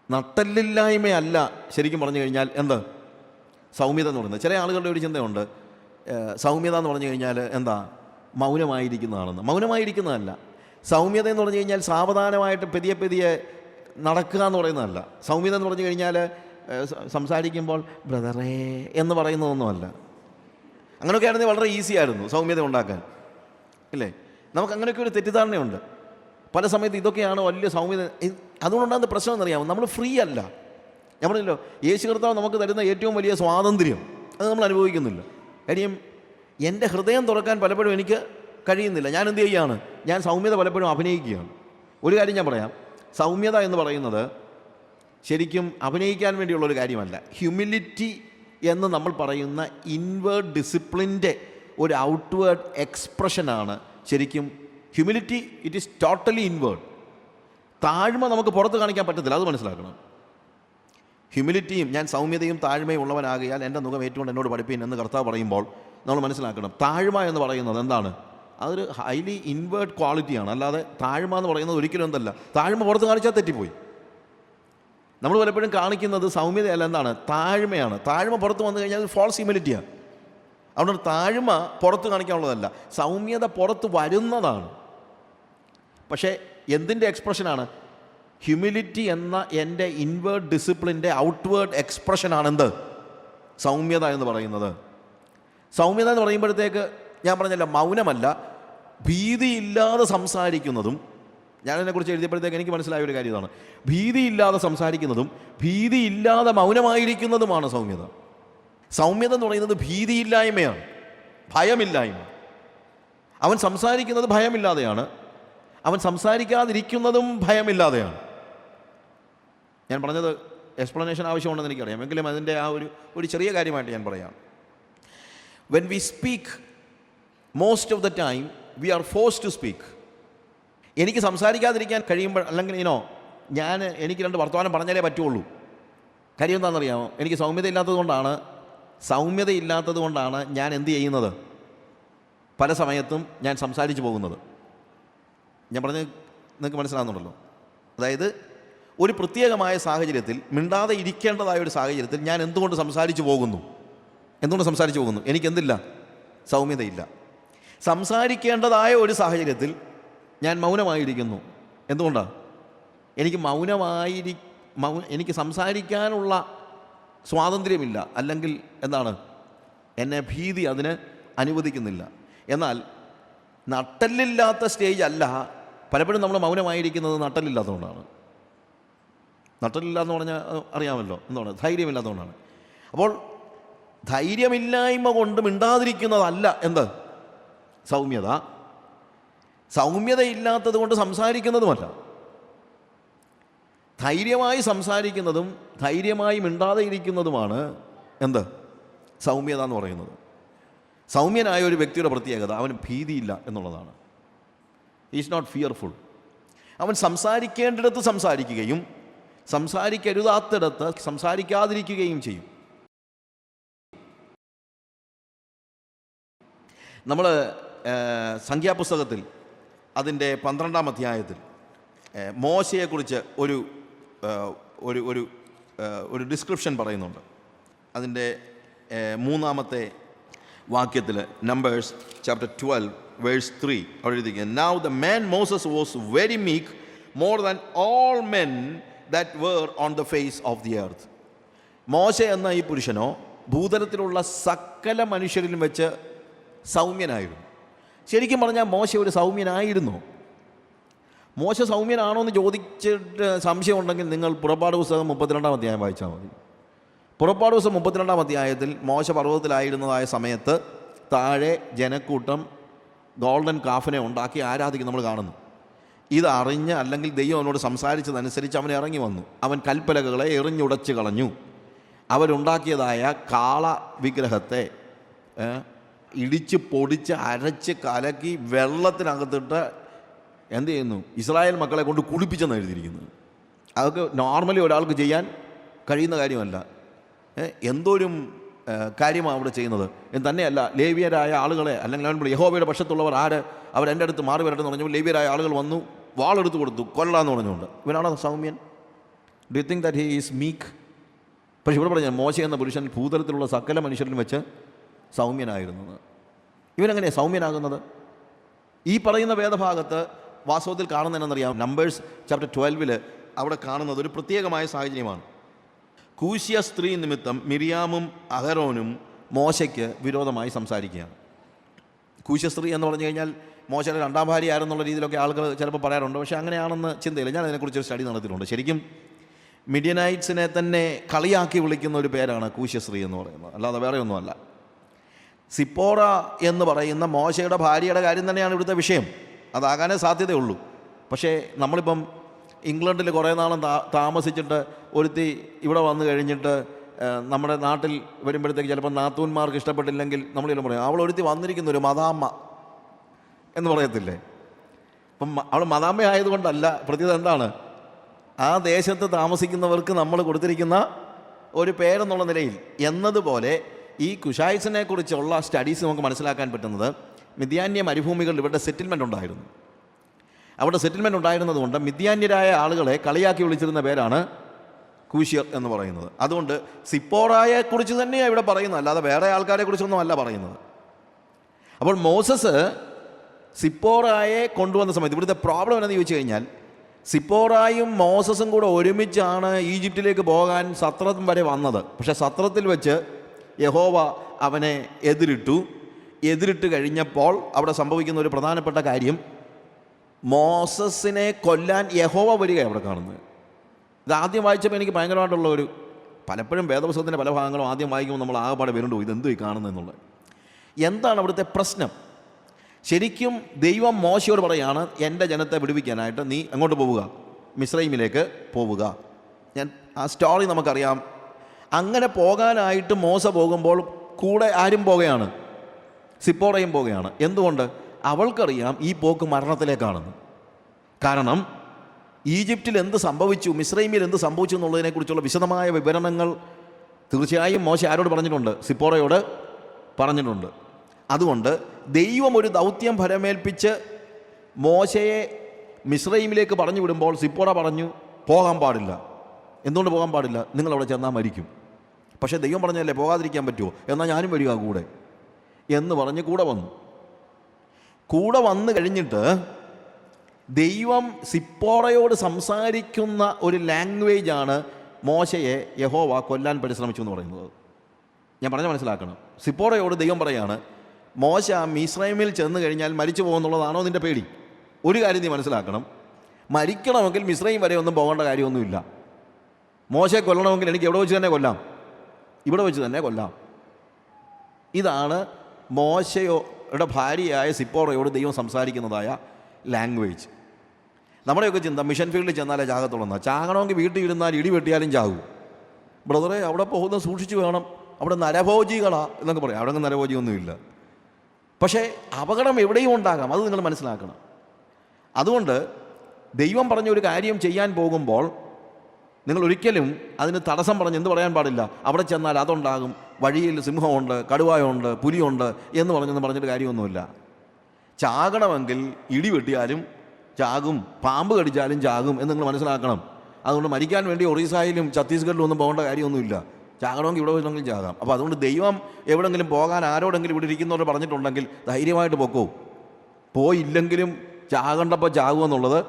നട്ടല്ലില്ലായ്മയല്ല. ശരിക്കും പറഞ്ഞു കഴിഞ്ഞാൽ എന്ത് സൗമ്യത എന്ന് പറയുന്നത്? ചില ആളുകളുടെ ഒരു ചിന്തയുണ്ട്, സൗമ്യത എന്ന് പറഞ്ഞു കഴിഞ്ഞാൽ എന്താ? മൗനമായിരിക്കുന്നതാണെന്ന്. മൗനമായിരിക്കുന്നതല്ല. സൗമ്യത എന്ന് പറഞ്ഞു കഴിഞ്ഞാൽ സാവധാനമായിട്ട് പെതിയെ പെതിയെ നടക്കുക എന്ന് പറയുന്നതല്ല. സൗമ്യത എന്ന് പറഞ്ഞു കഴിഞ്ഞാൽ സംസാരിക്കുമ്പോൾ ബ്രദറേ എന്ന് പറയുന്നതൊന്നുമല്ല. അങ്ങനെയൊക്കെ ആയിരുന്നെങ്കിൽ വളരെ ഈസി ആയിരുന്നു സൗമ്യത ഉണ്ടാക്കാൻ, ഇല്ലേ? നമുക്ക് അങ്ങനെയൊക്കെ ഒരു തെറ്റിദ്ധാരണയുണ്ട്. പല സമയത്ത് ഇതൊക്കെയാണ് വലിയ സൗമ്യത. അതുകൊണ്ടുണ്ടാകുന്ന പ്രശ്നം എന്നറിയാമോ? നമ്മൾ ഫ്രീ അല്ല. ഞാൻ പറഞ്ഞല്ലോ, യേശു കർത്താവ് നമുക്ക് തരുന്ന ഏറ്റവും വലിയ സ്വാതന്ത്ര്യം അത് നമ്മൾ അനുഭവിക്കുന്നില്ല. കാര്യം എൻ്റെ ഹൃദയം തുറക്കാൻ പലപ്പോഴും എനിക്ക് കഴിയുന്നില്ല. ഞാൻ എന്ത് ചെയ്യുകയാണ്? ഞാൻ സൗമ്യത പലപ്പോഴും അഭിനയിക്കുകയാണ്. ഒരു കാര്യം ഞാൻ പറയാം, സൗമ്യത എന്ന് പറയുന്നത് ശരിക്കും അഭിനയിക്കാൻ വേണ്ടിയുള്ളൊരു കാര്യമല്ല. ഹ്യൂമിലിറ്റി എന്ന് നമ്മൾ പറയുന്ന ഇൻവേർഡ് ഡിസിപ്ലിൻ്റെ ഒരു ഔട്ട്വേർഡ് എക്സ്പ്രഷനാണ് ശരിക്കും humility. It is totally inward. താഴ്മ നമുക്ക് പുറത്ത് കാണിക്കാൻ പറ്റത്തില്ല, അത് മനസ്സിലാക്കണം. ഹ്യൂമിലിറ്റിയും ഞാൻ സൗമ്യതയും താഴ്മയും ഉള്ളവനാകിയാൽ എൻ്റെ മുഖം ഏറ്റുകൊണ്ട് എന്നോട് പഠിപ്പീൻ എന്ന് കർത്താവ് പറയുമ്പോൾ നമ്മൾ മനസ്സിലാക്കണം, താഴ്മ എന്ന് പറയുന്നത് എന്താണ്? അതൊരു ഹൈലി ഇൻവേർഡ് ക്വാളിറ്റിയാണ്. അല്ലാതെ താഴ്മ എന്ന് പറയുന്നത് ഒരിക്കലും എന്തല്ല. താഴ്മ പുറത്ത് കാണിച്ചാൽ തെറ്റിപ്പോയി. നമ്മൾ പലപ്പോഴും കാണിക്കുന്നത് സൗമ്യതയല്ല, എന്താണ്? താഴ്മയാണ്. താഴ്മ പുറത്ത് വന്നു കഴിഞ്ഞാൽ അത് ഫോൾസ് ഹ്യൂമിലിറ്റിയാണ്. അതുകൊണ്ട് താഴ്മ പുറത്ത് കാണിക്കാനുള്ളതല്ല, സൗമ്യത പുറത്ത് വരുന്നതാണ്. പക്ഷേ എന്തിൻ്റെ എക്സ്പ്രഷനാണ്? ഹ്യൂമിലിറ്റി എന്ന എൻ്റെ ഇൻവേർഡ് ഡിസിപ്ലിൻ്റെ ഔട്ട്വേർഡ് എക്സ്പ്രഷനാണ് എന്ത്? സൗമ്യത എന്ന് പറയുന്നത്. സൗമ്യത എന്ന് പറയുമ്പോഴത്തേക്ക് ഞാൻ പറഞ്ഞല്ലോ, മൗനമല്ല, ഭീതിയില്ലാതെ സംസാരിക്കുന്നതും. ഞാനതിനെക്കുറിച്ച് എഴുതിയപ്പോഴത്തേക്ക് എനിക്ക് മനസ്സിലായ ഒരു കാര്യം ഇതാണ്. ഭീതിയില്ലാതെ സംസാരിക്കുന്നതും ഭീതിയില്ലാതെ മൗനമായിരിക്കുന്നതുമാണ് സൗമ്യത. സൗമ്യത എന്ന് പറയുന്നത് ഭീതിയില്ലായ്മയാണ്, ഭയമില്ലായ്മ. അവൻ സംസാരിക്കുന്നത് ഭയമില്ലാതെയാണ്, അവൻ സംസാരിക്കാതിരിക്കുന്നതും ഭയമില്ലാതെയാണ്. ഞാൻ പറഞ്ഞത് എക്സ്പ്ലനേഷൻ ആവശ്യമുണ്ടെന്ന് എനിക്കറിയാം, എങ്കിലും അതിൻ്റെ ആ ഒരു ചെറിയ കാര്യമായിട്ട് ഞാൻ പറയാം. When we speak most of the time we are forced to speak. എനിക്ക് സംസാരിക്കാതിരിക്കാൻ കഴിയുമ്പോൾ, അല്ലെങ്കിൽ എനിക്ക് രണ്ട് വർത്തമാനം പറഞ്ഞാലേ പറ്റുള്ളൂ. കാര്യം എന്താണെന്നറിയാമോ? എനിക്ക് സൗമ്യതയില്ലാത്തത് കൊണ്ടാണ് ഞാൻ എന്ത് ചെയ്യുന്നത്? പല സമയത്തും ഞാൻ സംസാരിച്ചു പോകുന്നത്. ഞാൻ പറഞ്ഞ് നിങ്ങൾക്ക് മനസ്സിലാകുന്നുണ്ടല്ലോ. അതായത് ഒരു പ്രത്യേകമായ സാഹചര്യത്തിൽ, മിണ്ടാതെ ഇരിക്കേണ്ടതായ ഒരു സാഹചര്യത്തിൽ ഞാൻ എന്തുകൊണ്ട് സംസാരിച്ചു പോകുന്നു? എനിക്കെന്തില്ല? സൗമ്യതയില്ല. സംസാരിക്കേണ്ടതായ ഒരു സാഹചര്യത്തിൽ ഞാൻ മൗനമായിരിക്കുന്നു. എന്തുകൊണ്ടാണ്? എനിക്ക് സംസാരിക്കാനുള്ള സ്വാതന്ത്ര്യമില്ല, അല്ലെങ്കിൽ എന്താണ്, എന്നെ ഭീതി അതിന് അനുവദിക്കുന്നില്ല. എന്നാൽ നട്ടലില്ലാത്ത സ്റ്റേജ് അല്ല പലപ്പോഴും നമ്മൾ മൗനമായിരിക്കുന്നത്. നട്ടലില്ലാത്തതുകൊണ്ടാണ്. നട്ടലില്ലാന്ന് പറഞ്ഞാൽ അറിയാമല്ലോ എന്താണ്? ധൈര്യമില്ലാത്തതുകൊണ്ടാണ്. അപ്പോൾ ധൈര്യമില്ലായ്മ കൊണ്ട് മിണ്ടാതിരിക്കുന്നതല്ല എന്ത്? സൗമ്യത. സൗമ്യതയില്ലാത്തത് കൊണ്ട് സംസാരിക്കുന്നതുമല്ല. ധൈര്യമായി സംസാരിക്കുന്നതും ധൈര്യമായി മിണ്ടാതെ ഇരിക്കുന്നതുമാണ് എന്ത്? സൗമ്യത എന്ന് പറയുന്നത്. സൗമ്യനായ ഒരു വ്യക്തിയുടെ പ്രത്യേകത അവന് ഭീതിയില്ല എന്നുള്ളതാണ്. Is not fearful. അവൻ സംസാരിക്കേണ്ടിടത്ത് സംസാരിക്കുകയും സംസാരിക്കരുതാത്തിടത്ത് സംസാരിക്കാതിരിക്കുകയും ചെയ്യും. നമ്മൾ സംഖ്യാപുസ്തകത്തിൽ അതിൻ്റെ 12-ാം അധ്യായത്തിൽ മോശയെക്കുറിച്ച് ഒരു ഒരു ഒരു ഒരു ഡിസ്ക്രിപ്ഷൻ പറയുന്നുണ്ട്. അതിൻ്റെ 3-ാമത്തെ വാക്യത്തിൽ, നമ്പേഴ്സ് ചാപ്റ്റർ 12 വേഴ്സ് 3 അവിടെ എഴുതിയിരിക്കുക, "Now the man Moses was very meek, more than all men that were on the face of the earth." മോശ എന്ന ഈ പുരുഷനോ ഭൂതലത്തിലുള്ള സകല മനുഷ്യരിലും വെച്ച് സൗമ്യനായിരുന്നു. ശരിക്കും പറഞ്ഞാൽ മോശ ഒരു സൗമ്യനായിരുന്നു. മോശ സൗമ്യനാണോ എന്ന് ചോദിച്ചിട്ട് സംശയമുണ്ടെങ്കിൽ നിങ്ങൾ പുറപ്പാട് പുസ്തകം 32-ാം അധ്യായം വായിച്ചാൽ മതി. പുറപ്പാട് പുസ്തകം 32-ാം അധ്യായത്തിൽ മോശ പർവ്വതത്തിലായിരുന്നതായ സമയത്ത് താഴെ ജനക്കൂട്ടം ഗോൾഡൻ കാഫിനെ ഉണ്ടാക്കി ആരാധിക്കും നമ്മൾ കാണുന്നു. ഇതറിഞ്ഞ് അല്ലെങ്കിൽ ദൈവം അവനോട് സംസാരിച്ചതനുസരിച്ച് അവൻ ഇറങ്ങി വന്നു. അവൻ കൽപ്പലകളെ എറിഞ്ഞുടച്ച് കളഞ്ഞു. അവരുണ്ടാക്കിയതായ കാള വിഗ്രഹത്തെ ഇടിച്ച് പൊടിച്ച് അരച്ച് കലക്കി വെള്ളത്തിനകത്തിട്ട് എന്ത് ചെയ്യുന്നു? ഇസ്രായേൽ മക്കളെ കൊണ്ട് കുളിപ്പിച്ചെന്ന് എഴുതിയിരിക്കുന്നത്. അതൊക്കെ നോർമലി ഒരാൾക്ക് ചെയ്യാൻ കഴിയുന്ന കാര്യമല്ല. എന്തോരും കാര്യമാണ് അവിടെ ചെയ്യുന്നത് എന്ന് തന്നെയല്ല. ലേവ്യരായ ആളുകളെ അല്ലെങ്കിൽ യഹോവയുടെ പക്ഷത്തുള്ളവർ അവരെൻ്റെ അടുത്ത് മാറി വരട്ടെന്ന് പറഞ്ഞപ്പോൾ ലേവ്യരായ ആളുകൾ വന്നു, വാളെടുത്ത് കൊടുത്തു, കൊല്ലാന്ന് പറഞ്ഞുകൊണ്ട്. ഇവനാണോ സൗമ്യൻ? Do you think that he is meek? പക്ഷെ ഇവിടെ പറഞ്ഞാൽ മോശ എന്ന പുരുഷൻ ഭൂതലത്തിലുള്ള സകല മനുഷ്യരിലും വെച്ച് സൗമ്യനായിരുന്നത്. ഇവനെങ്ങനെയാണ് സൗമ്യനാകുന്നത്? ഈ പറയുന്ന വേദഭാഗത്ത് വാസ്തവത്തിൽ കാണുന്നതെന്നറിയാം. നമ്പേഴ്സ് ചാപ്റ്റർ 12 അവിടെ കാണുന്നത് ഒരു പ്രത്യേകമായ സാഹചര്യമാണ്. കൂശ്യ സ്ത്രീ നിമിത്തം മിരിയാമും അഹരോനും മോശയ്ക്ക് വിരോധമായി സംസാരിക്കുകയാണ്. കൂശ്യ സ്ത്രീ എന്ന് പറഞ്ഞു കഴിഞ്ഞാൽ മോശയുടെ 2ാം ഭാര്യ ആരെന്നുള്ള രീതിയിലൊക്കെ ആളുകൾ ചിലപ്പോൾ പറയാറുണ്ട്. പക്ഷേ അങ്ങനെയാണെന്ന് ചിന്തയില്ല. ഞാൻ അതിനെക്കുറിച്ചൊരു സ്റ്റഡി നടത്തിയിട്ടുണ്ട്. ശരിക്കും മിഡിയനൈറ്റ്സിനെ തന്നെ കളിയാക്കി വിളിക്കുന്ന ഒരു പേരാണ് കൂശ്യ സ്ത്രീ എന്ന് പറയുന്നത്, അല്ലാതെ വേറെ ഒന്നുമല്ല. സിപ്പോറ എന്ന് പറയുന്ന മോശയുടെ ഭാര്യയുടെ കാര്യം തന്നെയാണ് ഇവിടുത്തെ വിഷയം. അതാകാനേ സാധ്യതയുള്ളൂ. പക്ഷേ നമ്മളിപ്പം ഇംഗ്ലണ്ടിൽ കുറേ നാളും താമസിച്ചിട്ട് ഒരുത്തി ഇവിടെ വന്നു കഴിഞ്ഞിട്ട് നമ്മുടെ നാട്ടിൽ വരുമ്പോഴത്തേക്ക് ചിലപ്പോൾ നാത്തൂന്മാർക്ക് ഇഷ്ടപ്പെട്ടില്ലെങ്കിൽ നമ്മളിലും പറയും അവൾ ഒരുത്തി വന്നിരിക്കുന്ന ഒരു മദാമ്മ എന്ന് പറയത്തില്ലേ? അപ്പം അവൾ മദാമ്മ ആയതുകൊണ്ടല്ല, പ്രത്യേകത എന്താണ്? ആ ദേശത്ത് താമസിക്കുന്നവർക്ക് നമ്മൾ കൊടുത്തിരിക്കുന്ന ഒരു പേരെന്നുള്ള നിലയിൽ എന്നതുപോലെ ഈ കുശായ്സിനെ കുറിച്ചുള്ള സ്റ്റഡീസ് നമുക്ക് മനസ്സിലാക്കാൻ പറ്റുന്നത് മിദ്യാന്യ മരുഭൂമികളിൽ ഇവരുടെ സെറ്റിൽമെൻ്റ് ഉണ്ടായിരുന്നു. അവിടെ സെറ്റിൽമെൻ്റ് ഉണ്ടായിരുന്നതുകൊണ്ട് മിദ്യാന്യരായ ആളുകളെ കളിയാക്കി വിളിച്ചിരുന്ന പേരാണ് കൂശ്യർ എന്ന് പറയുന്നത്. അതുകൊണ്ട് സിപ്പോറായെക്കുറിച്ച് തന്നെയാണ് ഇവിടെ പറയുന്നത്, അല്ലാതെ വേറെ ആൾക്കാരെ കുറിച്ചൊന്നും അല്ല പറയുന്നത്. അപ്പോൾ മോസസ് സിപ്പോറായെ കൊണ്ടുവന്ന സമയത്ത് ഇവിടുത്തെ പ്രോബ്ലം എന്താണെന്ന് ചോദിച്ചു കഴിഞ്ഞാൽ, സിപ്പോറായും മോസസും കൂടെ ഒരുമിച്ചാണ് ഈജിപ്തിലേക്ക് പോകാൻ സത്രത്തിൽ വരെ വന്നത്. പക്ഷേ സത്രത്തിൽ വെച്ച് യഹോവ അവനെ എതിരിട്ട് കഴിഞ്ഞപ്പോൾ അവിടെ സംഭവിക്കുന്ന ഒരു പ്രധാനപ്പെട്ട കാര്യം, മോസസിനെ കൊല്ലാൻ യഹോവ വരികയാണ് അവിടെ കാണുന്നത്. ഇത് ആദ്യം വായിച്ചപ്പോൾ എനിക്ക് ഭയങ്കരമായിട്ടുള്ള ഒരു, പലപ്പോഴും വേദപുസ്തകത്തിൻ്റെ പല ഭാഗങ്ങളും ആദ്യം വായിക്കുമ്പോൾ നമ്മൾ ആകെപ്പാടെ വരുന്നുണ്ടോ ഇതെന്തോ ഈ കാണുന്നതെന്നുള്ളത്. എന്താണ് അവിടുത്തെ പ്രശ്നം? ശരിക്കും ദൈവം മോശയോട് പറയാണ്, എൻ്റെ ജനത്തെ വിടുവിക്കാനായിട്ട് നീ അങ്ങോട്ട് പോവുക, മിസ്രൈമിലേക്ക് പോവുക. ആ സ്റ്റോറി നമുക്കറിയാം. അങ്ങനെ പോകാനായിട്ട് മോശ പോകുമ്പോൾ കൂടെ ആരും പോകുകയാണ്? സിപ്പോറയും പോകുകയാണ്. എന്തുകൊണ്ട്? അവൾക്കറിയാം ഈ പോക്ക് മരണത്തിലേക്കാണെന്ന്. കാരണം ഈജിപ്തിൽ എന്ത് സംഭവിച്ചു, മിസ്രൈമിൽ എന്ത് സംഭവിച്ചു എന്നുള്ളതിനെക്കുറിച്ചുള്ള വിശദമായ വിവരണങ്ങൾ തീർച്ചയായും മോശ ആരോട് പറഞ്ഞിട്ടുണ്ട്? സിപ്പോറയോട് പറഞ്ഞിട്ടുണ്ട്. അതുകൊണ്ട് ദൈവം ഒരു ദൗത്യം ഫലമേൽപ്പിച്ച് മോശയെ മിസ്രൈമിലേക്ക് പറഞ്ഞു വിടുമ്പോൾ സിപ്പോറ പറഞ്ഞു പോകാൻ പാടില്ല. എന്തുകൊണ്ട് പോകാൻ പാടില്ല? നിങ്ങളവിടെ ചെന്നാൽ മരിക്കും. പക്ഷേ ദൈവം പറഞ്ഞല്ലേ പോകാതിരിക്കാൻ പറ്റുമോ? എന്നാൽ ഞാനും വരിക കൂടെ എന്ന് പറഞ്ഞ് കൂടെ വന്നു കഴിഞ്ഞിട്ട് ദൈവം സിപ്പോറയോട് സംസാരിക്കുന്ന ഒരു ലാംഗ്വേജാണ് മോശയെ യഹോവ കൊല്ലാൻ പരിശ്രമിച്ചു എന്ന് പറയുന്നത്. ഞാൻ പറഞ്ഞ മനസ്സിലാക്കണം. സിപ്പോറയോട് ദൈവം പറയാണ്, മോശ മിസ്രൈമിൽ ചെന്ന് കഴിഞ്ഞാൽ മരിച്ചു പോകുന്നുള്ളതാണോ നിൻ്റെ പേടി? ഒരു കാര്യം നീ മനസ്സിലാക്കണം, മരിക്കണമെങ്കിൽ മിസ്രൈം വരെ ഒന്നും പോകേണ്ട കാര്യമൊന്നുമില്ല. മോശയെ കൊല്ലണമെങ്കിൽ എനിക്ക് എവിടെ വെച്ച് തന്നെ കൊല്ലാം, ഇവിടെ വെച്ച് തന്നെ കൊല്ലാം. ഇതാണ് മോശയുടെ ഭാര്യയായ സിപ്പോറയോട് ദൈവം സംസാരിക്കുന്നതായ ലാംഗ്വേജ്. നമ്മുടെയൊക്കെ ചിന്ത മിഷൻ ഫീൽഡിൽ ചെന്നാലേ ചാകത്തുള്ളൂ. ചാകണമെങ്കിൽ വീട്ടിൽ ഇരുന്നാൽ ഇടി വെട്ടിയാലും ചാകും. ബ്രദറെ, അവിടെ പോകുന്നത് സൂക്ഷിച്ച് വേണം, അവിടെ നരഭോജികളാ എന്നൊക്കെ പറയും. അവിടെ നരഭോജിയൊന്നുമില്ല. പക്ഷേ അപകടം എവിടെയും ഉണ്ടാകാം, അത് നിങ്ങൾ മനസ്സിലാക്കണം. അതുകൊണ്ട് ദൈവം പറഞ്ഞ ഒരു കാര്യം ചെയ്യാൻ പോകുമ്പോൾ നിങ്ങൾ ഒരിക്കലും അതിന് തടസ്സം പറഞ്ഞ് എന്ത് പറയാൻ പാടില്ല. അവിടെ ചെന്നാൽ അതുണ്ടാകും, വഴിയിൽ സിംഹമുണ്ട്, കടുവായുണ്ട്, പുലിയുണ്ട് എന്ന് പറഞ്ഞിട്ട് കാര്യമൊന്നുമില്ല. ചാകണമെങ്കിൽ ഇടി വെട്ടിയാലും ചാകും, പാമ്പ് കടിച്ചാലും ചാകും എന്ന് നിങ്ങൾ മനസ്സിലാക്കണം. അതുകൊണ്ട് മരിക്കാൻ വേണ്ടി ഒറീസയിലും ഛത്തീസ്ഗഡിലും ഒന്നും പോകേണ്ട കാര്യമൊന്നുമില്ല. ചാകണമെങ്കിൽ ഇവിടെ വേണമെങ്കിലും ചാകാം. അപ്പോൾ അതുകൊണ്ട് ദൈവം എവിടെങ്കിലും പോകാൻ ആരോടെങ്കിലും ഇവിടെ ഇരിക്കുന്നവർ പറഞ്ഞിട്ടുണ്ടെങ്കിൽ ധൈര്യമായിട്ട് പൊക്കോ. പോയില്ലെങ്കിലും ചാകണ്ടപ്പോൾ ചാകുമെന്നുള്ളത്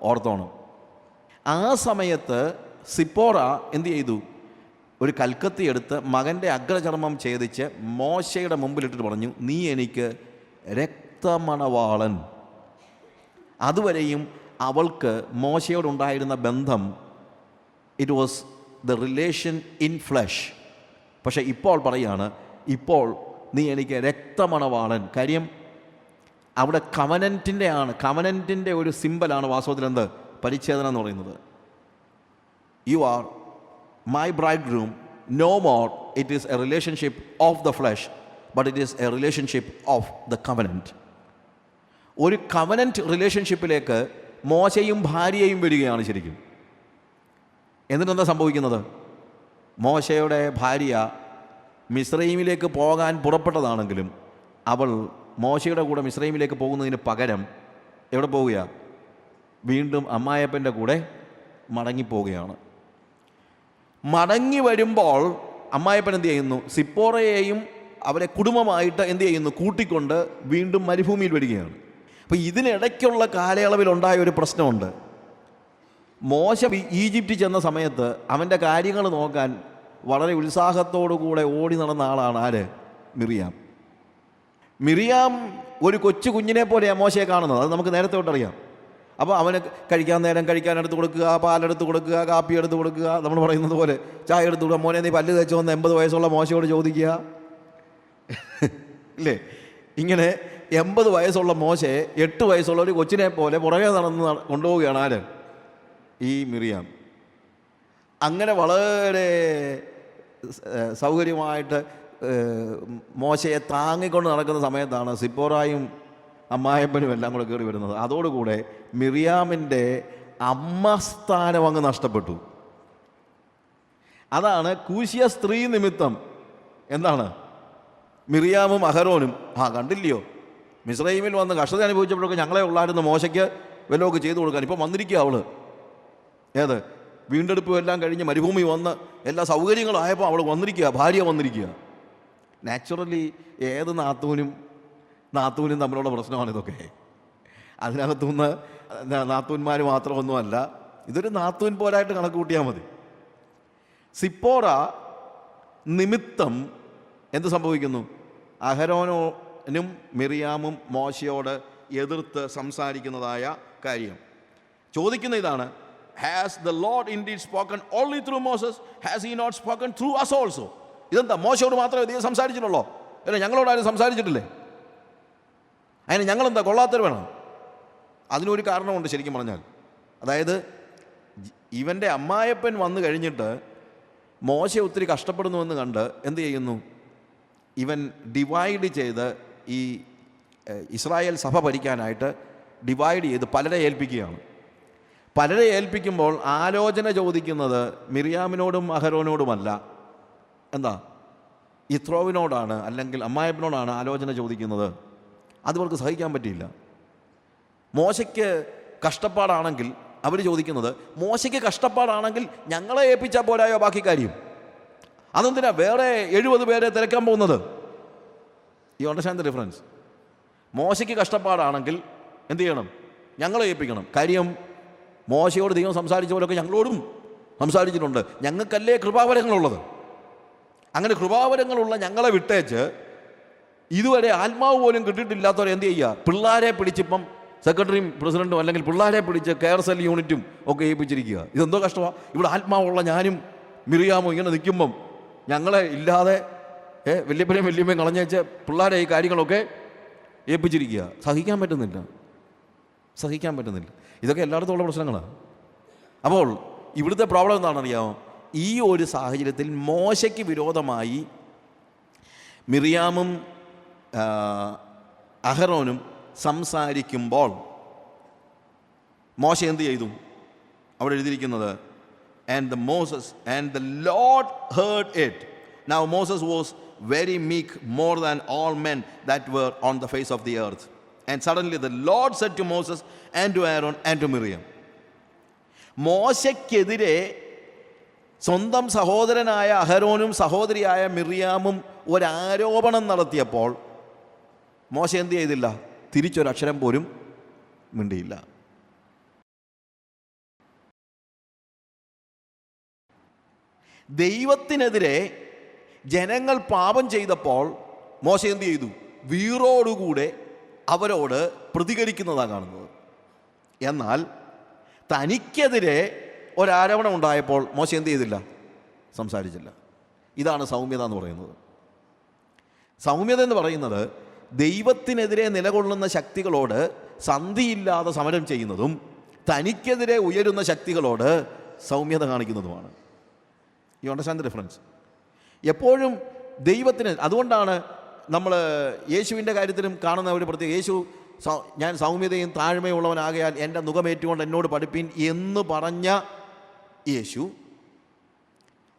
ഓർത്തോണം. ആ സമയത്ത് സിപ്പോറ എന്ത് ചെയ്തു? ഒരു കൽക്കത്തി എടുത്ത് മകൻ്റെ അഗ്രചർമ്മം ഛേദിച്ച് മോശയുടെ മുമ്പിലിട്ടിട്ട് പറഞ്ഞു, നീ എനിക്ക് രക്തമണവാളൻ. അതുവരെയും അവൾക്ക് മോശയോടുണ്ടായിരുന്ന ബന്ധം it was the relation in flesh. പക്ഷേ ഇപ്പോൾ പറയാണ്, ഇപ്പോൾ നീ എനിക്ക് രക്തമണവാളൻ. കാര്യം അവിടെ കവനൻറ്റിൻ്റെ ഒരു സിമ്പലാണ് വാസ്തവത്തിൽ എന്ത്? പരിച്ഛേദന എന്ന് പറയുന്നത്. You are my bridegroom, no more it is a relationship of the flesh, but it is a relationship of the covenant. ഒരു കവനൻറ്റ് റിലേഷൻഷിപ്പിലേക്ക് മോശയും ഭാര്യയും വരികയാണ് ശരിക്കും. എന്നിട്ടെന്താ സംഭവിക്കുന്നത്? മോശയുടെ ഭാര്യ മിസ്രയീമിലേക്ക് പോകാൻ പുറപ്പെട്ടതാണെങ്കിലും അവൾ മോശയുടെ കൂടെ മിസ്രയീമിലേക്ക് പോകുന്നതിന് പകരം എവിടെ പോവുക? വീണ്ടും അമ്മായപ്പൻ്റെ കൂടെ മടങ്ങിപ്പോവുകയാണ്. മടങ്ങി വരുമ്പോൾ അമ്മായപ്പൻ എന്ത് ചെയ്യുന്നു? സിപ്പോറയെയും അവരെ കുടുംബമായിട്ട് എന്ത് ചെയ്യുന്നു? കൂട്ടിക്കൊണ്ട് വീണ്ടും മരുഭൂമിയിൽ വരികയാണ്. അപ്പോൾ ഇതിനിടയ്ക്കുള്ള കാലയളവിലുണ്ടായ ഒരു പ്രശ്നമുണ്ട്. മോശ ഈജിപ്തിൽ ചെന്ന സമയത്ത് അവൻ്റെ കാര്യങ്ങൾ നോക്കാൻ വളരെ ഉത്സാഹത്തോടു കൂടെ ഓടി നടന്ന ആളാണ് മിറിയാം. മിറിയാം ഒരു കൊച്ചു കുഞ്ഞിനെ പോലെയാണ് മോശയെ കാണുന്നത്. അത് നമുക്ക് നേരത്തെ തൊട്ടറിയാം. അപ്പോൾ അവന് കഴിക്കാൻ നേരം കഴിക്കാനെടുത്ത് കൊടുക്കുക, പാലെടുത്ത് കൊടുക്കുക, കാപ്പി എടുത്ത് കൊടുക്കുക, നമ്മൾ പറയുന്നത് പോലെ ചായ എടുത്ത് കൊടുക്കുക. മോനെ നീ പല്ല് തേച്ച് വന്ന് 80 വയസ്സുള്ള മോശയോട് ചോദിക്കുക, ഇല്ലേ? ഇങ്ങനെ 80 വയസ്സുള്ള മോശയെ 8 വയസ്സുള്ള ഒരു കൊച്ചിനെ പോലെ പുറകെ നടന്ന് കൊണ്ടുപോവുകയാണ് ഈ മിറിയാം. അങ്ങനെ വളരെ സൗകര്യമായിട്ട് മോശയെ താങ്ങിക്കൊണ്ട് നടക്കുന്ന സമയത്താണ് സിപ്പോറായും അമ്മായപ്പനും എല്ലാം കൂടെ കയറി വരുന്നത്. അതോടുകൂടെ മിറിയാമിൻ്റെ അമ്മ സ്ഥാനം അങ്ങ് നഷ്ടപ്പെട്ടു. അതാണ് കൂശിയ സ്ത്രീ നിമിത്തം എന്താണ് മിറിയാമും അഹരോനും കണ്ടില്ലയോ, മിസ്രയീമിൽ വന്ന് കഷ്ടത അനുഭവിച്ചപ്പോഴൊക്കെ ഞങ്ങളെ ഉള്ളായിരുന്നു മോശയ്ക്ക് വല്ലതൊക്കെ ചെയ്തു കൊടുക്കാൻ. ഇപ്പം വന്നിരിക്കുക അവള്. ഏത് വീണ്ടെടുപ്പും എല്ലാം കഴിഞ്ഞ് മരുഭൂമി വന്ന് എല്ലാ സൗകര്യങ്ങളായപ്പോൾ അവൾ വന്നിരിക്കുക, ഭാര്യ വന്നിരിക്കുക. നാച്ചുറലി ഏത് നാത്തൂനും തമ്മിലുള്ള പ്രശ്നമാണ് ഇതൊക്കെ. അതിനകത്തുനിന്ന് നാത്തൂന്മാർ മാത്രമൊന്നുമല്ല, ഇതൊരു നാത്തൂൻ പോരായിട്ട് കണക്ക് കൂട്ടിയാൽ മതി. സിപ്പോറ നിമിത്തം എന്ത് സംഭവിക്കുന്നു? അഹരോനും മിറിയാമും മോശയോട് എതിർത്ത് സംസാരിക്കുന്നതായ കാര്യം ചോദിക്കുന്ന ഇതാണ്, has the Lord indeed spoken only through Moses, has he not spoken through us also? ഇതെന്താ, മോശയോട് മാത്രമേ ദൈവം സംസാരിച്ചിട്ടുള്ളൂ? അല്ല, ഞങ്ങളോട് ആരും സംസാരിച്ചിട്ടില്ലേ? അതിന് ഞങ്ങളെന്താ കൊള്ളാത്തവർ വേണം? അതിനൊരു കാരണമുണ്ട് ശരിക്കും പറഞ്ഞാൽ. അതായത് ഇവൻ്റെ അമ്മായപ്പൻ വന്നു കഴിഞ്ഞിട്ട് മോശ ഒത്തിരി കഷ്ടപ്പെടുന്നുവെന്ന് കണ്ട് എന്ത് ചെയ്യുന്നു? ഇവൻ ഡിവൈഡ് ചെയ്ത് ഈ ഇസ്രായേൽ സഭ ഭരിക്കാനായിട്ട് ഡിവൈഡ് ചെയ്ത് പലരെ ഏൽപ്പിക്കുകയാണ്. പലരെ ഏൽപ്പിക്കുമ്പോൾ ആലോചന ചോദിക്കുന്നത് മിറിയാമിനോടും അഹരോനോടുമല്ല, എന്താ യിത്രോവിനോടാണ്, അല്ലെങ്കിൽ അമ്മായപ്പനോടാണ് ആലോചന ചോദിക്കുന്നത്. അതവർക്ക് സഹിക്കാൻ പറ്റിയില്ല. മോശയ്ക്ക് കഷ്ടപ്പാടാണെങ്കിൽ അവർ ചോദിക്കുന്നത്, മോശയ്ക്ക് കഷ്ടപ്പാടാണെങ്കിൽ ഞങ്ങളെ ഏൽപ്പിച്ചാൽ പോരായോ ബാക്കി കാര്യം? അതെന്തിനാ വേറെ 70 പേരെ തിരക്കാൻ പോകുന്നത്? U understand the difference? മോശയ്ക്ക് കഷ്ടപ്പാടാണെങ്കിൽ എന്ത് ചെയ്യണം? ഞങ്ങളെ ഏൽപ്പിക്കണം. കാര്യം മോശയോട് ദൈവം സംസാരിച്ച പോലെയൊക്കെ ഞങ്ങളോടും സംസാരിച്ചിട്ടുണ്ട്. ഞങ്ങൾക്കല്ലേ കൃപാവരങ്ങളുള്ളത്. അങ്ങനെ കൃപാവരങ്ങളുള്ള ഞങ്ങളെ വിട്ടേച്ച് ഇതുവരെ ആത്മാവ് പോലും കിട്ടിയിട്ടില്ലാത്തവരെ എന്ത് ചെയ്യുക? പിള്ളേരെ പിടിച്ചിപ്പം സെക്രട്ടറിയും പ്രസിഡൻറ്റും അല്ലെങ്കിൽ പിള്ളേരെ പിടിച്ച് കെയർ സെൽ യൂണിറ്റും ഒക്കെ ഏൽപ്പിച്ചിരിക്കുക. ഇതെന്തോ കഷ്ടമാണ്. ഇവിടെ ആത്മാവുള്ള ഞാനും മിറിയാമും ഇങ്ങനെ നിൽക്കുമ്പം ഞങ്ങളെ ഇല്ലാതെ വല്യപ്പനെയും കളഞ്ഞേച്ച് പിള്ളേരെ ഈ കാര്യങ്ങളൊക്കെ ഏൽപ്പിച്ചിരിക്കുക. സഹിക്കാൻ പറ്റുന്നില്ല. ഇതൊക്കെ എല്ലായിടത്തും ഉള്ള പ്രശ്നങ്ങളാണ്. അപ്പോൾ ഇവിടുത്തെ പ്രോബ്ലം എന്താണെന്നറിയാമോ? ഈ ഒരു സാഹചര്യത്തിൽ മോശയ്ക്ക് വിരോധമായി മിറിയാമും അഹറോനും സംസാരിക്കുമ്പോൾ മോശ എന്ത് ചെയ്തു? അവിടെ എഴുതിയിരിക്കുന്നത് and the Lord heard it. Now Moses was very meek, more than all men that were on the face of the earth. And suddenly the Lord said to Moses and to Aaron and to Miriam. മോശയ്ക്കെതിരെ സ്വന്തം സഹോദരനായ അഹരോനും സഹോദരിയായ മിറിയാമും ഒരാരോപണം നടത്തിയപ്പോൾ മോശ എന്ത് ചെയ്തില്ല? തിരിച്ചൊരക്ഷരം പോലും മിണ്ടിയില്ല. ദൈവത്തിനെതിരെ ജനങ്ങൾ പാപം ചെയ്തപ്പോൾ മോശ എന്ത് ചെയ്തു? വീറോടുകൂടെ അവരോട് പ്രതികരിക്കുന്നതാണ് കാണുന്നത്. എന്നാൽ തനിക്കെതിരെ ഒരാരോപണം ഉണ്ടായപ്പോൾ മോശ എന്ത് ചെയ്തില്ല? സംസാരിച്ചില്ല. ഇതാണ് സൗമ്യത എന്ന് പറയുന്നത്. സൗമ്യത എന്ന് പറയുന്നത് ദൈവത്തിനെതിരെ നിലകൊള്ളുന്ന ശക്തികളോട് സന്ധിയില്ലാതെ സമരം ചെയ്യുന്നതും തനിക്കെതിരെ ഉയരുന്ന ശക്തികളോട് സൗമ്യത കാണിക്കുന്നതുമാണ്. You understand the difference? എപ്പോഴും ദൈവത്തിന്, അതുകൊണ്ടാണ് നമ്മൾ യേശുവിൻ്റെ കാര്യത്തിലും കാണുന്ന ഒരു പ്രത്യേക, യേശു ഞാൻ സൗമ്യതയും താഴ്മയും ഉള്ളവനാകയാൽ എൻ്റെ മുഖമേറ്റുകൊണ്ട് എന്നോട് പഠിപ്പീൻ എന്ന് പറഞ്ഞ യേശു